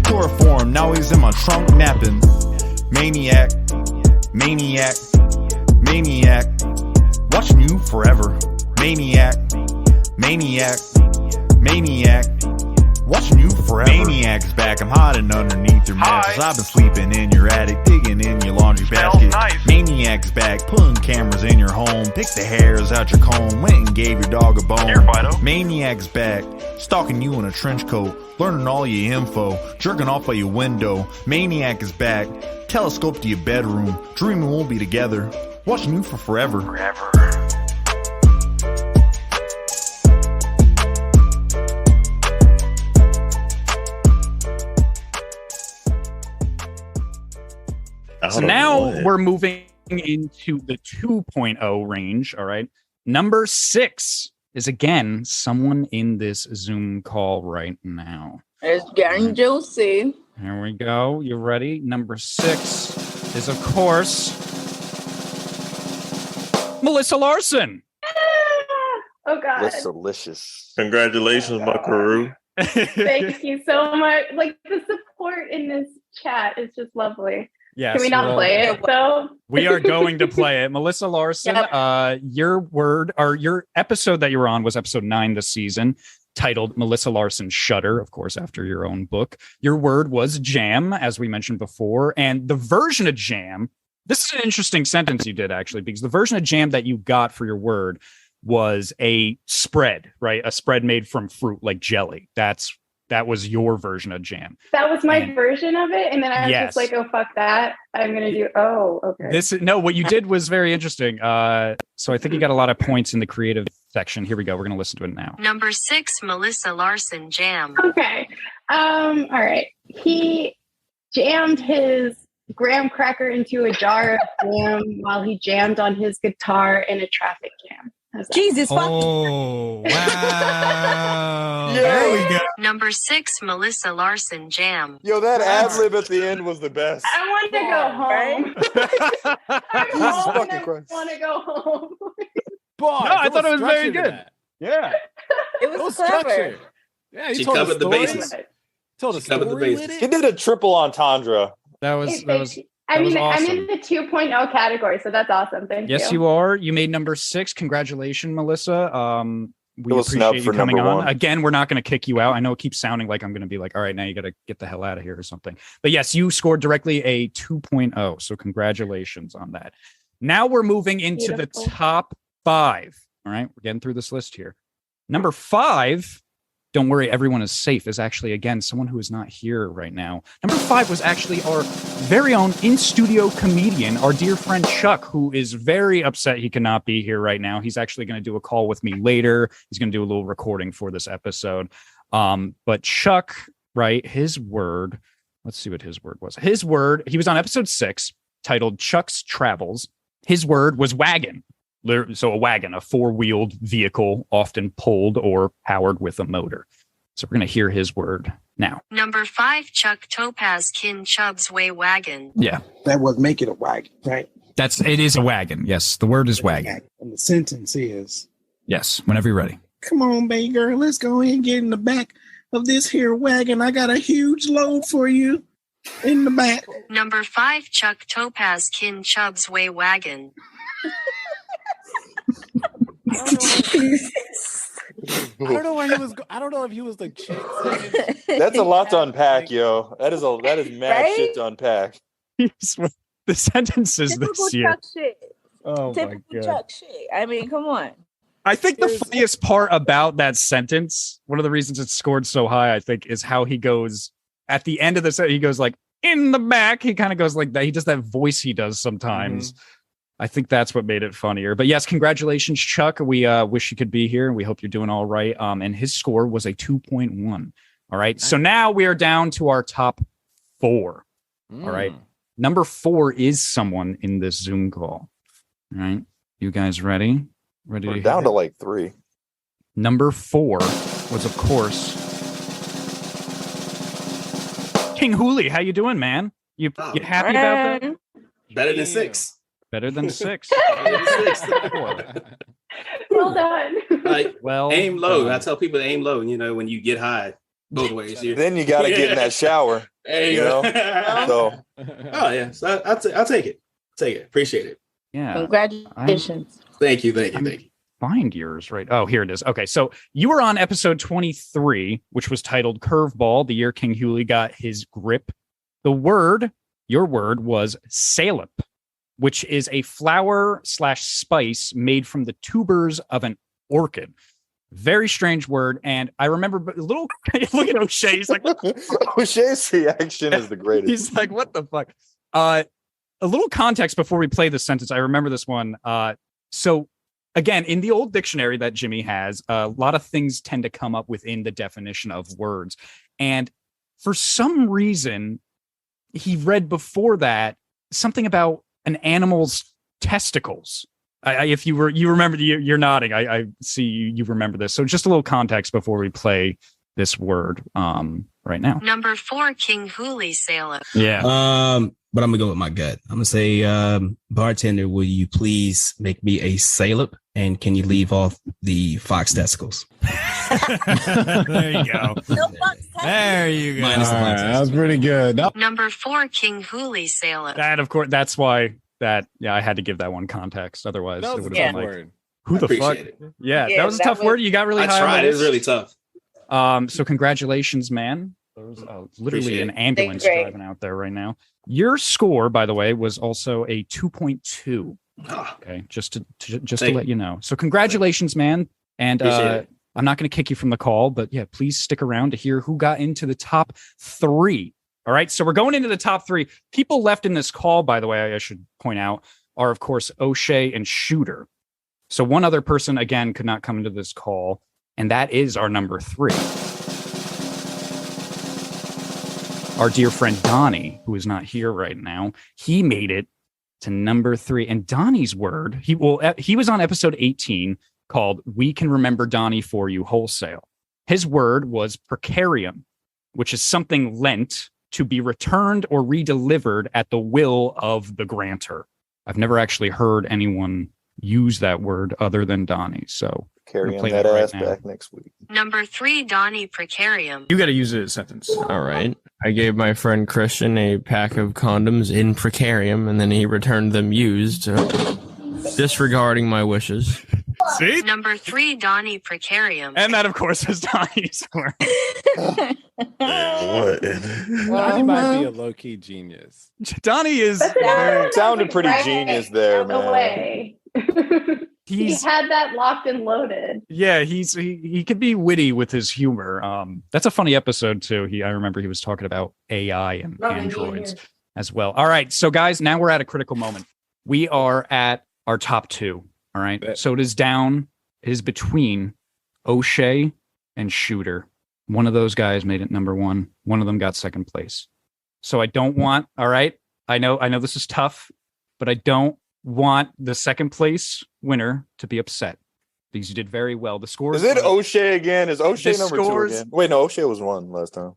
Chloroform, now he's in my trunk napping. Maniac, maniac, maniac, watching you forever. Maniac, maniac, maniac, watching you forever. Maniac's back, I'm hiding underneath your mattress. I've been sleeping in your attic, digging in your laundry basket. Maniac's back, putting cameras in your home. Pick the hairs out your comb, went and gave your dog a bone. Maniac's back, stalking you in a trench coat, learning all your info, jerking off by your window. Maniac is back, telescope to your bedroom, dreaming we'll be together, watching you for forever. So now we're moving into the 2.0 range. All right. Number 6 is again someone in this Zoom call right now. It's getting juicy. Here we go. You ready? Number 6 is, of course, Melissa Larsen. Oh God. That's delicious. Congratulations, Buckaroo. Thank you so much. Like, the support in this chat is just lovely. Yes, can we not play it? So we are going to play it. Melissa Larsen, your word, or your episode that you were on was episode 9 this season, titled Melissa Larsen Shudder, of course, after your own book. Your word was jam, as we mentioned before. And the version of jam, this is an interesting sentence you did, actually, because the version of jam that you got for your word was a spread, right? A spread made from fruit, like jelly. That was your version of jam. that was my version of it. And then I was just like, oh, fuck that. I'm going to do, okay. What you did was very interesting. So I think you got a lot of points in the creative section. Here we go. We're going to listen to it now. Number 6, Melissa Larsen jam. Okay. All right. He jammed his graham cracker into a jar of jam while he jammed on his guitar in a traffic jam. Jesus. Oh, wow. There we go. Number 6, Melissa Larsen jam. Yo, that ad lib at the end was the best. I want to go home. I'm home and I want to go home. I thought it was very good. Yeah. It was clever. Structured. Yeah, She covered the bases. Told us Covered the bases. He did a triple entendre. That was I'm in awesome. the 2.0 category, so that's awesome. Thank you. Yes, you are. You made number 6. Congratulations, Melissa. We Little snub appreciate you for coming number on. 1. Again, we're not going to kick you out. I know it keeps sounding like I'm going to be like, all right, now you got to get the hell out of here or something. But yes, you scored directly a 2.0. So congratulations on that. Now we're moving into the top 5. All right, we're getting through this list here. Number 5, don't worry, everyone is safe, is actually, again, someone who is not here right now. Number 5 was actually our very own in-studio comedian, our dear friend Chuck, who is very upset he cannot be here right now. He's actually going to do a call with me later. He's going to do a little recording for this episode. But Chuck, right, his word, let's see what his word was. His word, he was on episode 6, titled Chuck's Travels. His word was wagon. So a wagon, a 4-wheeled vehicle, often pulled or powered with a motor. So we're going to hear his word now. Number 5, Chuck Topaz Kin Chubb's Way Wagon. Yeah. That would make it a wagon, right? It is a wagon. Yes. The word is wagon. And the sentence is. Yes. Whenever you're ready. Come on, baby girl. Let's go ahead and get in the back of this here wagon. I got a huge load for you in the back. Number 5, Chuck Topaz Kin Chubb's Way Wagon. I don't know where he was. I don't know if he was the chick. That's a lot to unpack, yo. That is mad Right? shit to unpack. The sentences Typical this year. Chuck shit. Oh Typical my God. Chuck shit. I mean, come on. I think the funniest part about that sentence, one of the reasons it scored so high, I think, is how he goes at the end of the sentence. He goes like in the back. He kind of goes like that. He does that voice he does sometimes. I think that's what made it funnier. But yes, congratulations, Chuck. We wish you could be here, and we hope you're doing all right. And his score was a 2.1. All right. So now we are down to our top 4. All right. Number 4 is someone in this Zoom call. All right. You guys ready? Ready? We're down to like 3. Number 4 was, of course, King Hulie. How you doing, man? You happy about that? Better than 6. Better than 6. Well done. Like, well, aim low. I tell people to aim low. You know, when you get high, both ways. Then you got to get in that shower. There you know? go. Oh yeah, so I'll take it. Take it. Appreciate it. Yeah. Congratulations. Thank you. Find yours right. Oh, here it is. Okay, so you were on episode 23, which was titled "Curveball," the year King Hulie got his grip. Your word was salep, which is a flower/spice made from the tubers of an orchid. Very strange word. And I remember a little look at O'Shea. He's like, O'Shea's reaction is the greatest. He's like, what the fuck? A little context before we play this sentence. I remember this one. So again, in the old dictionary that Jimmy has, a lot of things tend to come up within the definition of words. And for some reason, he read before that something about an animal's testicles. If you remember, you're nodding. I see you remember this. So just a little context before we play this word right now. Number 4, King Hulie Salep. Yeah. But I'm gonna go with my gut. I'm gonna say, bartender, will you please make me a salep, and can you leave off the fox testicles? There you go. There you go. Minus the All fox right, that was pretty good. No. Number 4, King Hulie Salep. That, of course, that's why I had to give that one context. Otherwise, That it was would a have tough been like, word. who the fuck? Appreciate it. Yeah, that was a tough word. You got really I high. tried. On It was really tough. So congratulations, man. There's literally an ambulance Great. driving out there right now. Your score, by the way, was also a 2.2. Okay, just to let you know. So congratulations, man. And Appreciate it. I'm not going to kick you from the call, but yeah, please stick around to hear who got into the top 3. All right, so we're going into the top 3. People left in this call, by the way, I should point out, are of course O'Shea and Shooter. So one other person again could not come into this call, and that is our number 3. Our dear friend Donnie, who is not here right now, he made it to number 3. And Donnie's word, he was on episode 18 called "We Can Remember Donnie for You Wholesale." His word was precarium, which is something lent to be returned or redelivered at the will of the grantor. I've never actually heard anyone use that word other than Donnie. So Carrying play that that right ass now. back next week. Number 3, Donnie Precarium. You got to use it as a sentence. All right. I gave my friend Christian a pack of condoms in precarium, and then he returned them used, disregarding my wishes. See? Number 3, Donnie Precarium. And that, of course, was Donnie's word. What? Donnie might be a low-key genius. Donnie is sounded pretty genius there, No man. way. He had that locked and loaded. Yeah, he could be witty with his humor. That's a funny episode too. I remember he was talking about AI and androids as well. All right, so guys, now we're at a critical moment. We are at our top 2. All right, so it is between O'Shea and Shooter. One of those guys made it number 1. One of them got second place. So I don't want. All right, I know this is tough, but I don't want the second place winner to be upset because you did very well. The scores. Is it O'Shea again? Is O'Shea the number scores- 2 again? Wait, no, O'Shea was 1 last time.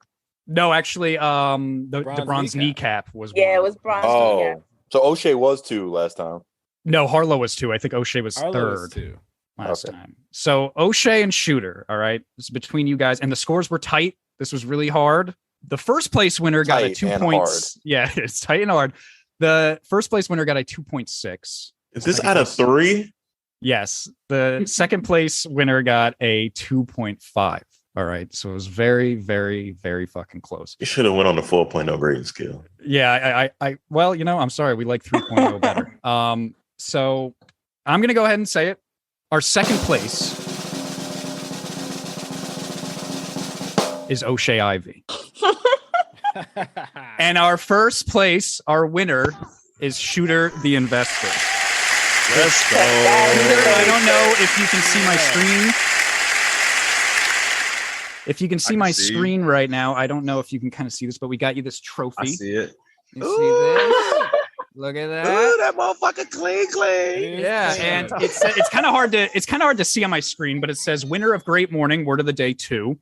No, actually, the bronze kneecap was. Yeah, one. it was bronze. Oh, so O'Shea was 2 last time. No, Harlow was 2. I think O'Shea was Harlow was 3rd. 2. last time. So O'Shea and Shooter, all right, this is between you guys, and the scores were tight. This was really hard. The first place winner got a 2 points. Hard. Yeah, it's tight and hard. The first place winner got a 2.6. Is this out of 3? Yes. The second place winner got a 2.5. All right. So it was very, very, very fucking close. You should have went on the 4.0 grading scale. Yeah. I well, I'm sorry. We like 3.0 better. So I'm going to go ahead and say it. Our second place is O'Shea IV. And our first place, our winner, is Shooter the Investor. Let's go. I don't know if you can see my screen. If you can see my screen right now, I don't know if you can kind of see this, but we got you this trophy. I see it. You see this? Look at that. Ooh, that motherfucker clean. Yeah, and it's kind of hard to see on my screen, but it says winner of Great Morning, Word of the Day 2.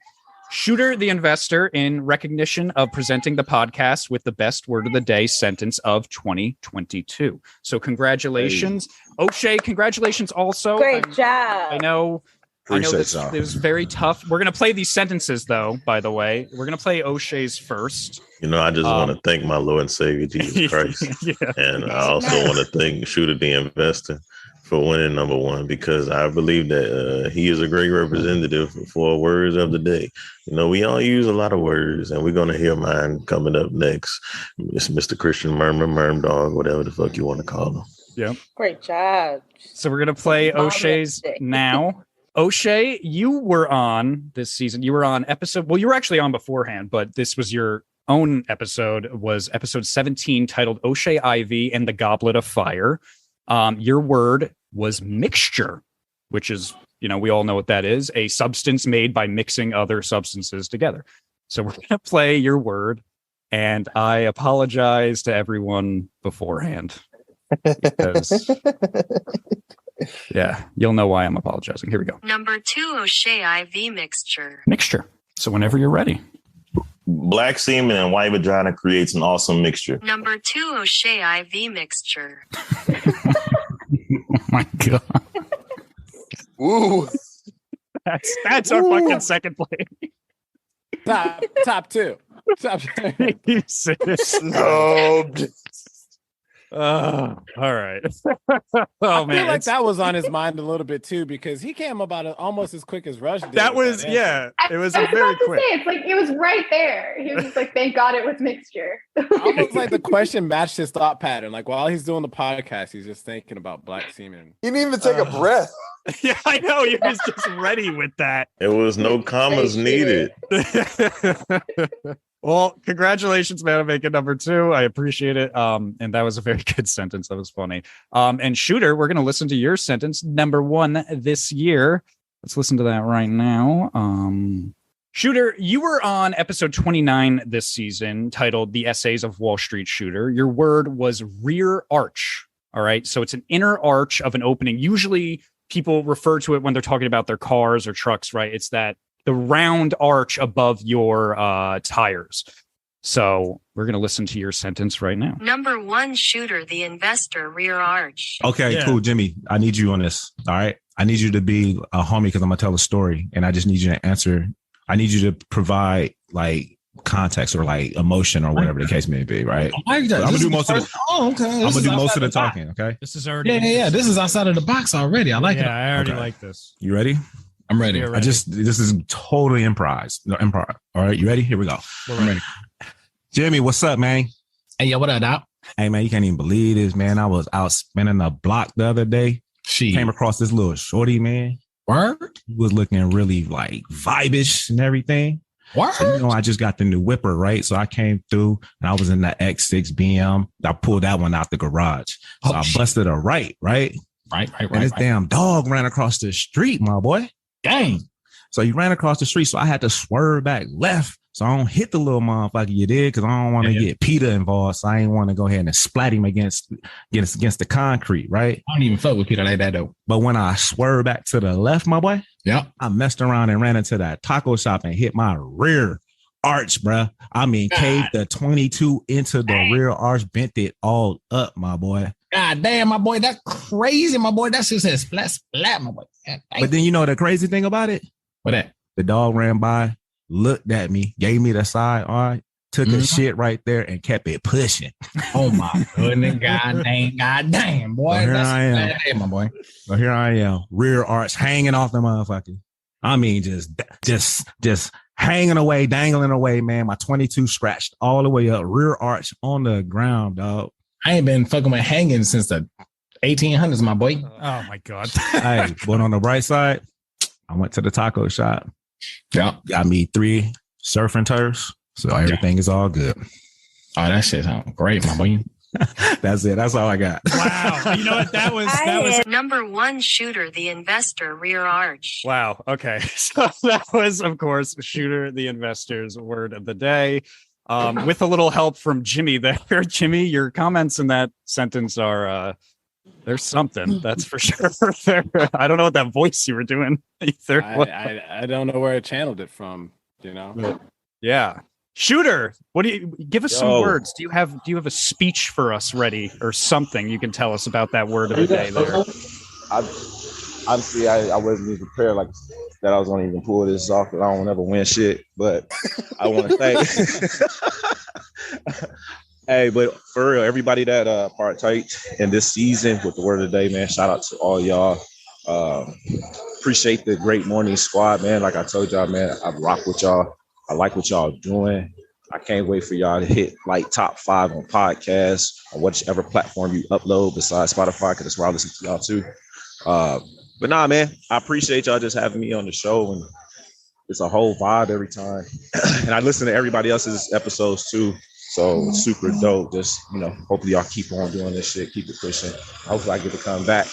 Shooter the Investor in recognition of presenting the podcast with the best word of the day sentence of 2022. So congratulations. Hey. O'Shea, congratulations also. Great job. I know this was very tough. We're going to play these sentences, though, by the way. We're going to play O'Shea's first. I just want to thank my Lord and Savior, Jesus Christ. Yeah. And I also want to thank Shooter the Investor for winning number 1, because I believe that he is a great representative for words of the day. We all use a lot of words, and we're going to hear mine coming up next. It's Mr. Christian Merm Dog, whatever the fuck you want to call him. Yeah. Great job. So we're going to play O'Shea's now. O'Shea, you were on this season. You were on episode. Well, you were actually on beforehand, but this was your own episode. Was episode 17 titled O'Shea IV and the Goblet of Fire. Your word was mixture, which is, we all know what that is, a substance made by mixing other substances together. So we're going to play your word, and I apologize to everyone beforehand. Because, yeah, you'll know why I'm apologizing. Here we go. Number 2, O'Shea IV mixture. Mixture. So whenever you're ready. Black semen and white vagina creates an awesome mixture. Number 2, O'Shea IV mixture. Oh my God. Ooh. That's our fucking second place. Top 2. Top 2. Snubbed. All right. I feel like that was on his mind a little bit too, because he came about it almost as quick as Rush did. That was, yeah. It was very quick. It's like it was right there. He was just like, "Thank God it was mixture." Almost like the question matched his thought pattern. Like while he's doing the podcast, he's just thinking about black semen. He didn't even take a breath. Yeah, I know. He was just ready with that. There was no commas needed. Well, congratulations, man, on making number 2. I appreciate it. And that was a very good sentence. That was funny. And Shooter, we're going to listen to your sentence, number 1 this year. Let's listen to that right now. Shooter, you were on episode 29 this season, titled The Essays of Wall Street Shooter. Your word was rear arch. All right. So it's an inner arch of an opening. Usually people refer to it when they're talking about their cars or trucks, right? It's the round arch above your tires. So we're going to listen to your sentence right now. Number 1, Shooter the Investor rear arch. Okay, cool. Jimmy, I need you on this. All right. I need you to be a homie because I'm going to tell a story, and I just need you to answer. I need you to provide like context or like emotion or whatever the case may be. Right. I'm going to do most of it. Oh, okay. I'm going to do most of the talking. Okay. This is already. Yeah. This is outside of the box already. I like it. Yeah, I already like this. You ready? I'm ready. This is totally improv. No, improv. All right, you ready? Here we go. I'm ready. Jimmy, what's up, man? Hey, yo, what up, Doc? Hey, man, you can't even believe this, man. I was out spinning the block the other day. Came across this little shorty, man. Word? He was looking really like vibish and everything. Word? So, I just got the new whipper, right? So I came through and I was in the X6 BM. I pulled that one out the garage. So I busted a right? Right. And this damn dog ran across the street, my boy. Dang. So he ran across the street, so I had to swerve back left so I don't hit the little motherfucker you did, because I don't want to get PETA involved, so I ain't want to go ahead and splat him against the concrete, right? I don't even fuck with PETA like that, though. But when I swerved back to the left, my boy, I messed around and ran into that taco shop and hit my rear arch, bruh. I mean, caved the 22 into the rear arch, bent it all up, my boy. God damn, my boy, that's crazy, my boy. That shit says splat, my boy. But then you know the crazy thing about it? What that? The dog ran by, looked at me, gave me the side eye, took a shit right there, and kept it pushing. Oh my goodness, goddamn, boy. So here That's I am. a bad day, my boy. So here I am, rear arch hanging off the motherfucker. I mean, just hanging away, dangling away, man. My 22 scratched all the way up, rear arch on the ground, dog. I ain't been fucking with hanging since the 1800s, my boy. Oh my God. Hey, but on the bright side, I went to the taco shop. Yeah. Got me 3 surf and turfs. So everything is all good. Oh, that shit sounds great, my boy. That's it. That's all I got. Wow. You know what? That was number 1 shooter, the investor, rear arch. Wow. Okay. So that was, of course, Shooter the Investor's word of the day. With a little help from Jimmy there. Jimmy, your comments in that sentence are there's something, that's for sure. I don't know what that voice you were doing either. I don't know where I channeled it from, you know. But, yeah. Shooter, what do you give us some words? Do you have a speech for us ready or something you can tell us about that word of the day there? Honestly, I wasn't even prepared like that. I was going to even pull this off because I don't ever win shit. But I want to thank. Hey, but for real, everybody that partaked in this season with the word of the day, man. Shout out to all y'all. Appreciate the Great Morning Squad, man. Like I told y'all, man, I rock with y'all. I like what y'all doing. I can't wait for y'all to hit like top 5 on podcasts on whichever platform you upload besides Spotify, because that's where I listen to y'all too. But nah, man, I appreciate y'all just having me on the show, and it's a whole vibe every time. And I listen to everybody else's episodes too. So it's super dope. Just, hopefully y'all keep on doing this shit, keep it pushing. Hopefully I get to come back.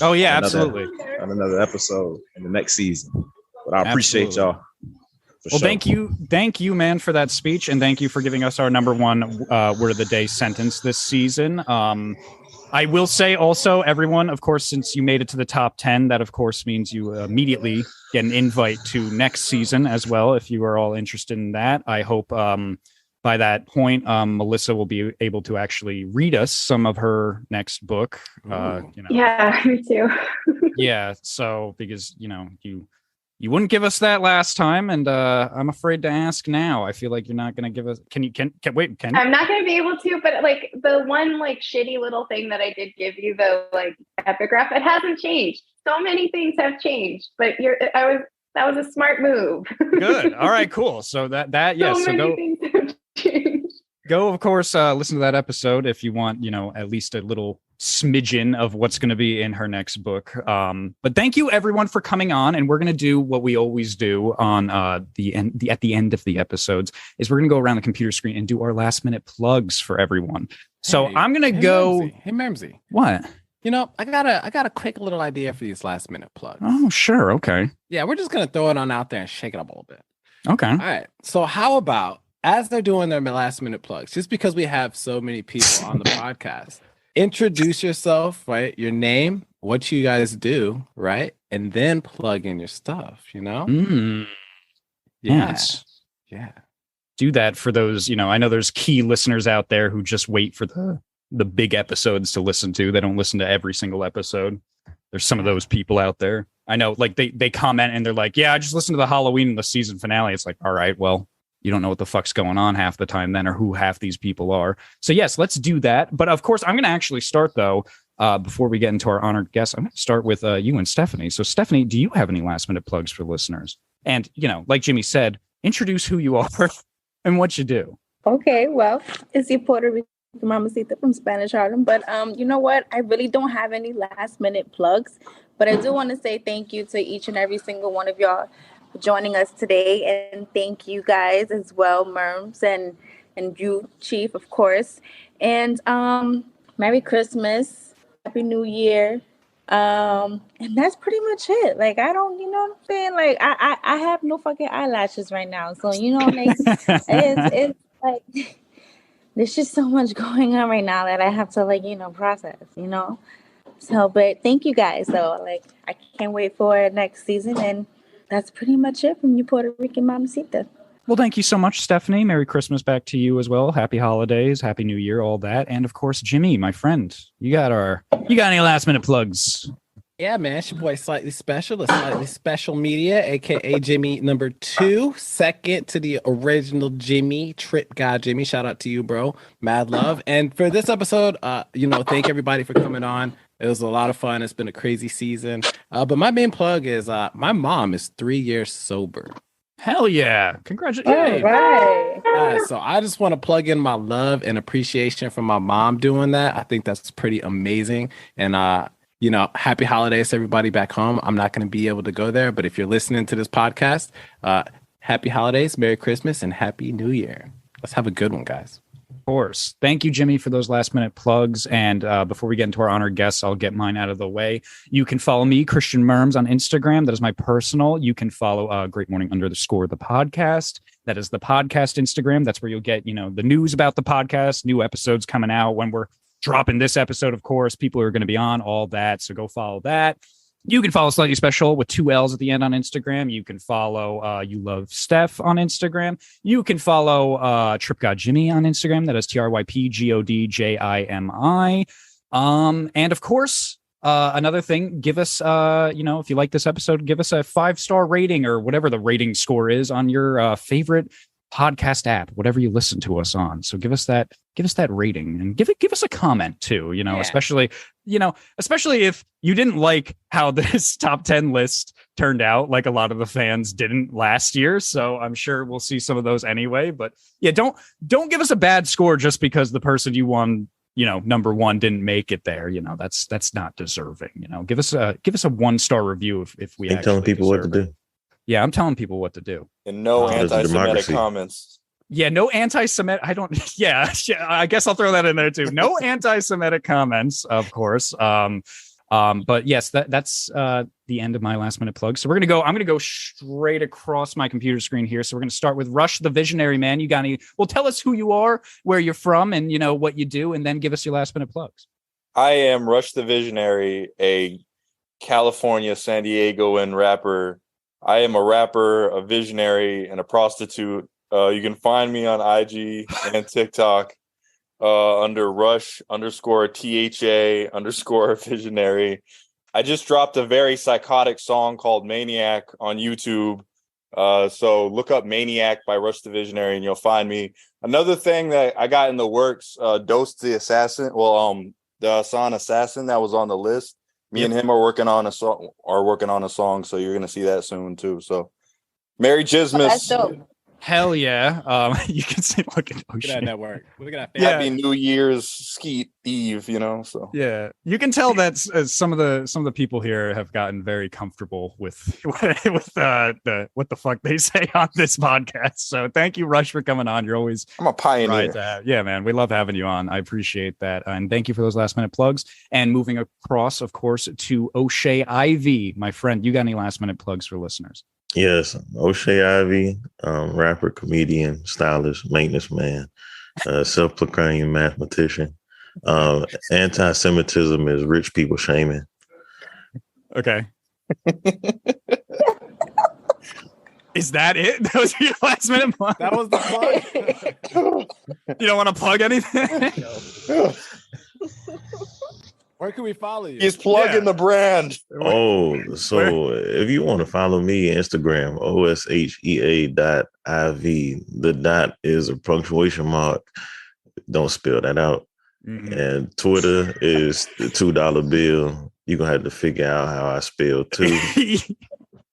Oh yeah, absolutely. On another episode in the next season. But I appreciate y'all. Well, thank you, man, for that speech, and thank you for giving us our number 1 word of the day sentence this season. I will say also, everyone, of course, since you made it to the top 10, that of course means you immediately get an invite to next season as well. If you are all interested in that, I hope by that point, Melissa will be able to actually read us some of her next book. Yeah, me too. Yeah, so because you wouldn't give us that last time, and I'm afraid to ask now. I feel like you're not going to give us. Can wait? Can you? I'm not going to be able to, but like the one like shitty little thing that I did give you, the like epigraph, it hasn't changed. So many things have changed, but that was a smart move. Good. All right. Cool. So go, of course, listen to that episode if you want, at least a little smidgen of what's going to be in her next book. But thank you everyone for coming on, and we're going to do what we always do on at the end of the episodes is we're going to go around the computer screen and do our last minute plugs for everyone. So I'm going to go. Hey, Mermsy. What? I got a quick little idea for these last minute plugs. Oh, sure. Okay. Yeah, we're just going to throw it on out there and shake it up a little bit. Okay. All right. So how about as they're doing their last minute plugs, just because we have so many people on the podcast, introduce yourself, right? Your name, what you guys do, right? And then plug in your stuff, Yes. Yeah. Do that for those, I know there's key listeners out there who just wait for the big episodes to listen to. They don't listen to every single episode. There's some of those people out there. I know, like they comment and they're like, yeah, I just listened to the Halloween and the season finale. It's like, all right, well, you don't know what the fuck's going on half the time then, or who half these people are. So yes, let's do that. But of course, I'm going to actually start though, before we get into our honored guest, I'm going to start with you and Stephanie. So Stephanie, do you have any last minute plugs for listeners? And, like Jimmy said, introduce who you are and what you do. Okay, well, it's your Puerto Rican Mamacita from Spanish Harlem. But you know what? I really don't have any last minute plugs, but I do want to say thank you to each and every single one of y'all for joining us today. And thank you guys as well, Merms, and you, Chief, of course. And Merry Christmas, Happy New Year. And that's pretty much it. Like, I don't, you know what I'm saying? Like, I have no fucking eyelashes right now. So, like, it's like, there's just so much going on right now that I have to, like, process, So, but thank you guys, though. Like, I can't wait for next season. And that's pretty much it from you, Puerto Rican Mamacita. Well, thank you so much, Stephanie. Merry Christmas back to you as well. Happy holidays, Happy New Year, all that. And of course, Jimmy, my friend, you got any last minute plugs? Yeah, man, it's your boy Slightly Special, the Slightly Special Media, aka Jimmy number 2, second to the original Jimmy, TrypGodJimi. Shout out to you, bro. Mad love. And for this episode, thank everybody for coming on. It was a lot of fun. It's been a crazy season. But my main plug is my mom is 3 years sober. Hell yeah. Congratulations. All right. So I just want to plug in my love and appreciation for my mom doing that. I think that's pretty amazing. And happy holidays to everybody back home. I'm not going to be able to go there, but if you're listening to this podcast, happy holidays, Merry Christmas, and Happy New Year. Let's have a good one, guys. Of course. Thank you, Jimmy, for those last minute plugs. And before we get into our honored guests, I'll get mine out of the way. You can follow me, Christian Merms, on Instagram. That is my personal. You can follow Great Morning _ the podcast. That is the podcast Instagram. That's where you'll get, the news about the podcast, new episodes coming out when we're dropping this episode, of course. People are going to be on all that. So go follow that. You can follow Slightly Special with 2 L's at the end on Instagram. You can follow You Love Steph on Instagram. You can follow TrypGodJimi on Instagram. That is TrypGodJimi. And of course, another thing, give us, if you like this episode, give us a 5-star rating or whatever the rating score is on your favorite podcast app, whatever you listen to us on. So give us that rating and give us a comment too, especially if you didn't like how this top 10 list turned out, like a lot of the fans didn't last year. So I'm sure we'll see some of those anyway, but yeah, don't give us a bad score just because the person you won, number 1 didn't make it there. That's not deserving. Give us a 1-star review if we ain't telling people what to do. Yeah, I'm telling people what to do. And no anti-Semitic comments. Yeah, no anti-Semitic. Yeah, I guess I'll throw that in there too. No anti-Semitic comments, of course. But yes, that's the end of my last minute plug. So I'm gonna go straight across my computer screen here. So we're gonna start with Rush the Visionary Man. You got any? Well, tell us who you are, where you're from, and what you do, and then give us your last minute plugs. I am Rush the Visionary, a California, San Diegoan rapper. I am a rapper, a visionary, and a prostitute. You can find me on IG and TikTok under Rush_THA_visionary. I just dropped a very psychotic song called Maniac on YouTube. So look up Maniac by Rush the Visionary and you'll find me. Another thing that I got in the works, Dose the Assassin. Well, the Hassan Assassin that was on the list. Me and him are working on a song. So you're gonna see that soon too. So Merry Jizmas. That's dope. Hell yeah. You can see look at that network. Look at that. Happy New Year's Skeet Eve, so. Yeah. You can tell that some of the people here have gotten very comfortable with what the fuck they say on this podcast. So thank you, Rush, for coming on. I'm a pioneer. Right. Yeah, man. We love having you on. I appreciate that. And thank you for those last minute plugs. And moving across, of course, to OSHEA IV. My friend, you got any last minute plugs for listeners? Yes, OSHEA IV, rapper, comedian, stylist, maintenance man, self-proclaimed mathematician. Anti-Semitism is rich people shaming. Okay. Is that it? That was your last minute plug? That was the plug? You don't want to plug anything? Where can we follow you? He's plugging the brand. Oh, so if you want to follow me, Instagram, OSHEA.IV. The dot is a punctuation mark. Don't spell that out. Mm-hmm. And Twitter is the $2 bill. You're going to have to figure out how I spell too.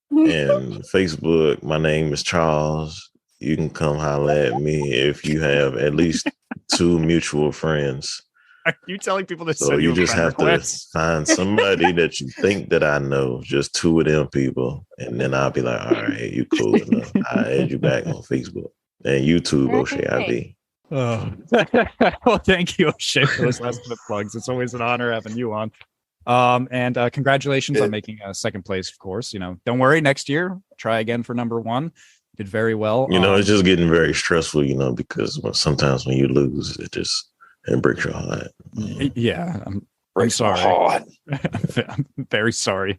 And Facebook, my name is Charles. You can come holler at me if you have at least 2 mutual friends. Are you telling people to so send you just have requests? To find somebody that you think that I know, just 2 of them people, and then I'll be like, all right, you cool enough. I'll add you back on Facebook and YouTube, OSHEA IV. Oh. Well, thank you, O'Shea, for those last minute plugs. It's always an honor having you on. And congratulations on making second place, of course. Don't worry, next year, try again for number 1. Did very well. It's just getting very stressful, because sometimes when you lose, it breaks your heart. Yeah, I'm sorry. I'm very sorry.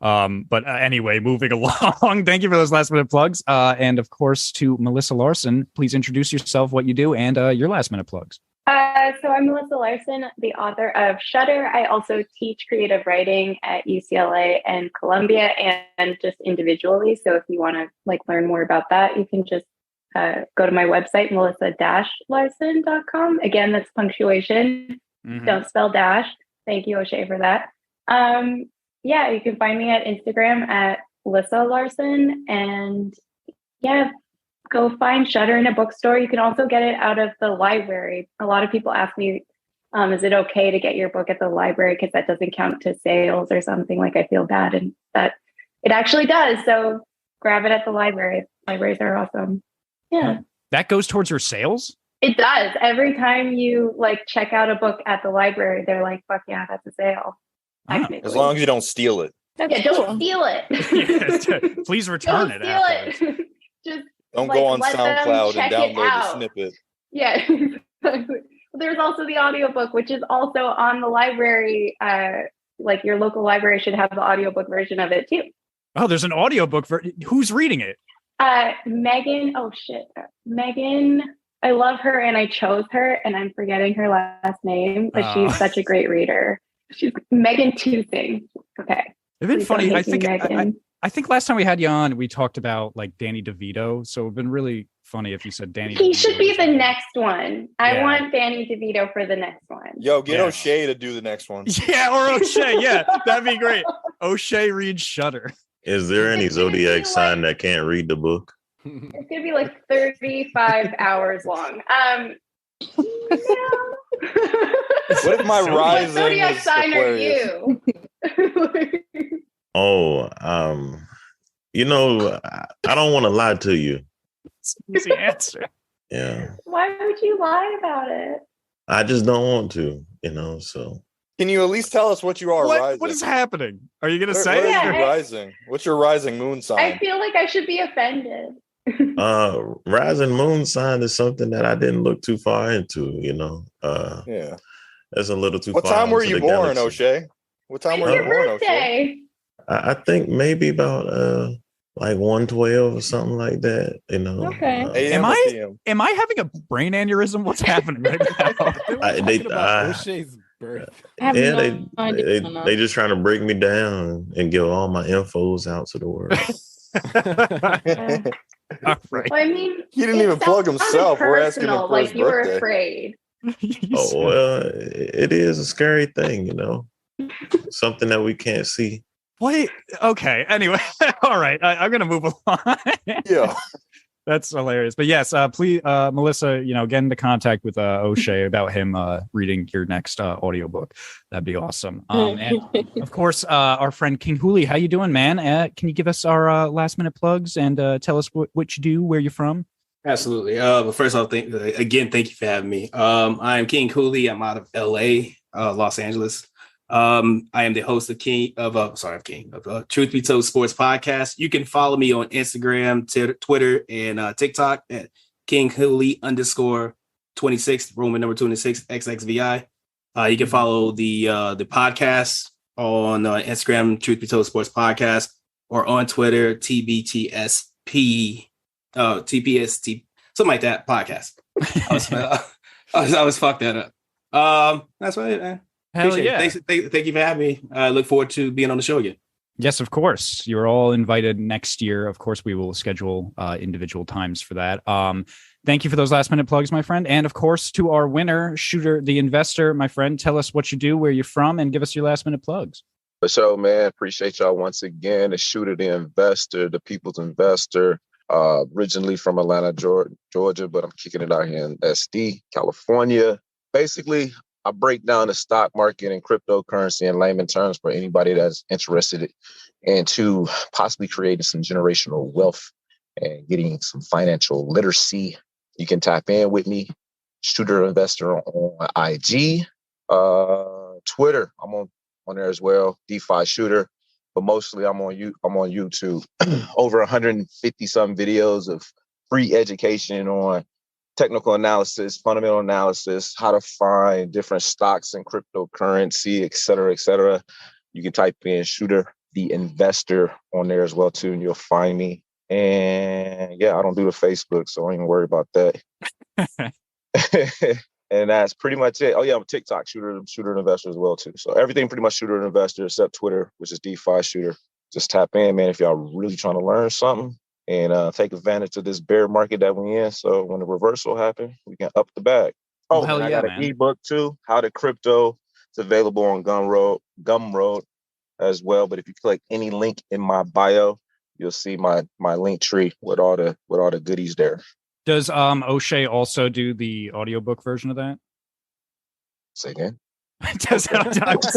But anyway, moving along. Thank you for those last minute plugs. And of course, to Melissa Larsen, please introduce yourself, what you do, and your last minute plugs. So I'm Melissa Larsen, the author of Shutter. I also teach creative writing at UCLA and Columbia, and just individually. So if you want to learn more about that, you can just go to my website, melissa-larsen.com. Again, that's punctuation. Mm-hmm. Don't spell dash. Thank you, OSHEA, for that. Yeah, you can find me at Instagram at Melissa Larsen, and go find Shutter in a bookstore. You can also get it out of the library. A lot of people ask me, is it okay to get your book at the library because that doesn't count to sales or something? I feel bad, and that it actually does. So grab it at the library. Libraries are awesome. Yeah. That goes towards your sales? It does. Every time you check out a book at the library, they're like, fuck yeah, that's a sale. As long as you don't steal it. Okay, don't steal it. Please return it. Just don't go on let SoundCloud them and check it download the out. snippet. Yeah. There's also the audiobook, which is also on the library. Your local library should have the audiobook version of it too. Oh, there's an audiobook. Who's reading it? Megan. Oh shit. Megan. I love her and I chose her and I'm forgetting her last name, but she's such a great reader. She's Megan Tusing. Okay. It's been funny. I think last time we had you on, we talked about Danny DeVito. So it'd been really funny if you said Danny. He DeVito should be the next one. Yeah. I want Danny DeVito for the next one. Yo, get OSHEA to do the next one. Yeah, or OSHEA. Yeah, that'd be great. OSHEA reads Shutter. Is there any zodiac sign that can't read the book? It's gonna be 35 hours long. What if my rising zodiac is sign are Aquarius? you? Oh, I don't want to lie to you. It's an easy answer. Yeah. Why would you lie about it? I just don't want to, so. Can you at least tell us what you are rising? What is happening? Are you going to say what it? are you rising? What's your rising moon sign? I feel like I should be offended. Rising moon sign is something that I didn't look too far into, Yeah. That's a little too What far. time were into you the born, galaxy. OSHEA? What time were When's you your born, birthday? I think maybe about 112 or something like that, Okay. Am I having a brain aneurysm? What's happening right now? OSHEA's birth. They just trying to break me down and give all my infos out to the world. All right. Well, I mean, he didn't even plug himself. We're asking him for his you were birthday. afraid. Oh well, it is a scary thing, something that we can't see. Wait. Okay. Anyway, all right. I'm gonna move along. Yeah. That's hilarious. But yes, please, Melissa, get into contact with OSHEA about him reading your next audiobook. That'd be awesome. And of course, our friend King Hulie, how you doing, man? Can you give us our last minute plugs and tell us what you do, where you're from? Absolutely. But first off, thank you for having me. I'm King Hulie. I'm out of LA, Los Angeles. I am the host of Truth Be Told Sports Podcast. You can follow me on Instagram, Twitter, and TikTok at King Hulie _26, Roman number 26, XXVI. You can follow the podcast on Instagram, Truth Be Told Sports Podcast, or on Twitter, TBTSP, TPST, something like that podcast. I always fuck that up. That's what it, man. Hell yeah. Thank you for having me. I look forward to being on the show again. Yes, of course. You're all invited next year. Of course, we will schedule individual times for that. Thank you for those last minute plugs, my friend. And of course, to our winner, Shooter the Investor, my friend, tell us what you do, where you're from, and give us your last minute plugs. For sure, man. Appreciate y'all once again. The Shooter the Investor, the People's Investor. Originally from Atlanta, Georgia, but I'm kicking it out here in SD, California. Basically, I break down the stock market and cryptocurrency in layman terms for anybody that's interested into possibly creating some generational wealth and getting some financial literacy. You can tap in with me, Shooter Investor on IG, Twitter. I'm on there as well, DeFi Shooter, but mostly I'm on YouTube. Over 150 some videos of free education on technical analysis, fundamental analysis, how to find different stocks and cryptocurrency, et cetera, et cetera. You can type in Shooter the Investor on there as well too, and you'll find me. And yeah, I don't do the Facebook, so I ain't even worry about that. And that's pretty much it. Oh yeah, I'm TikTok shooter and investor as well too. So everything pretty much shooter and investor except Twitter, which is DeFi shooter. Just tap in, man, if y'all really trying to learn something and take advantage of this bear market that we're in. So when the reversal happens, we can up the bag. Oh, hell and I yeah, got man. an ebook too, How to Crypto. It's available on Gumroad as well. But if you click any link in my bio, you'll see my link tree with all the goodies there. Does OSHEA also do the audiobook version of that? Say again. I'm just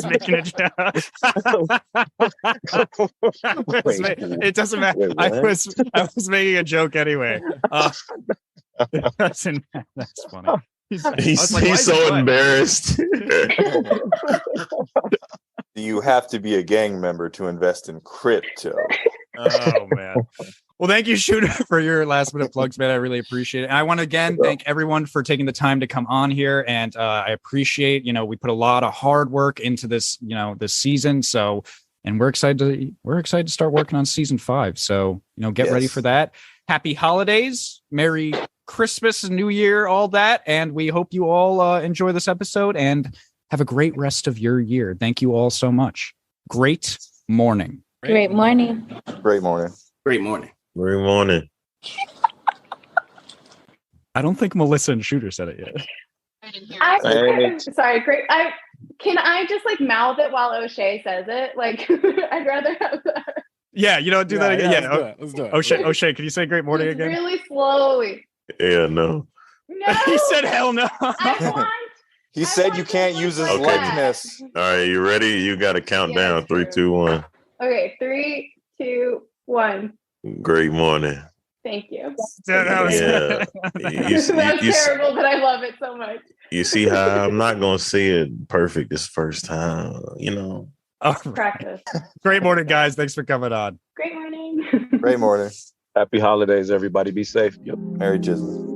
making a joke. It doesn't matter. Wait, I what? was making a joke anyway. That's funny. He's so embarrassed. You have to be a gang member to invest in crypto. Oh man. Well, thank you, Shooter, for your last minute plugs, man. I really appreciate it. And I want to again thank everyone for taking the time to come on here. And I appreciate, we put a lot of hard work into this, this season. So, and we're excited to start working on season 5. So, get ready for that. Happy holidays, Merry Christmas, New Year, all that. And we hope you all enjoy this episode and have a great rest of your year. Thank you all so much. Great morning. Great morning. Great morning. Great morning. Great morning. I don't think Melissa and Shooter said it yet. Sorry, great. Can I just mouth it while O'Shea says it? I'd rather have that. Yeah, do that again. Yeah, let's do it. O'Shea, can you say great morning again? Really slowly. Yeah, no. No. He said hell no. He said you can't use his likeness. All right, you ready? You got to count down. 3, 2, 1. Okay, 3, 2, 1. Great morning. Thank you. Yeah. That's terrible, but I love it so much. You see how I'm not going to say it perfect this first time, Practice. Great morning, guys. Thanks for coming on. Great morning. Great morning. Happy holidays, everybody. Be safe. Yep. Merry Jizzle.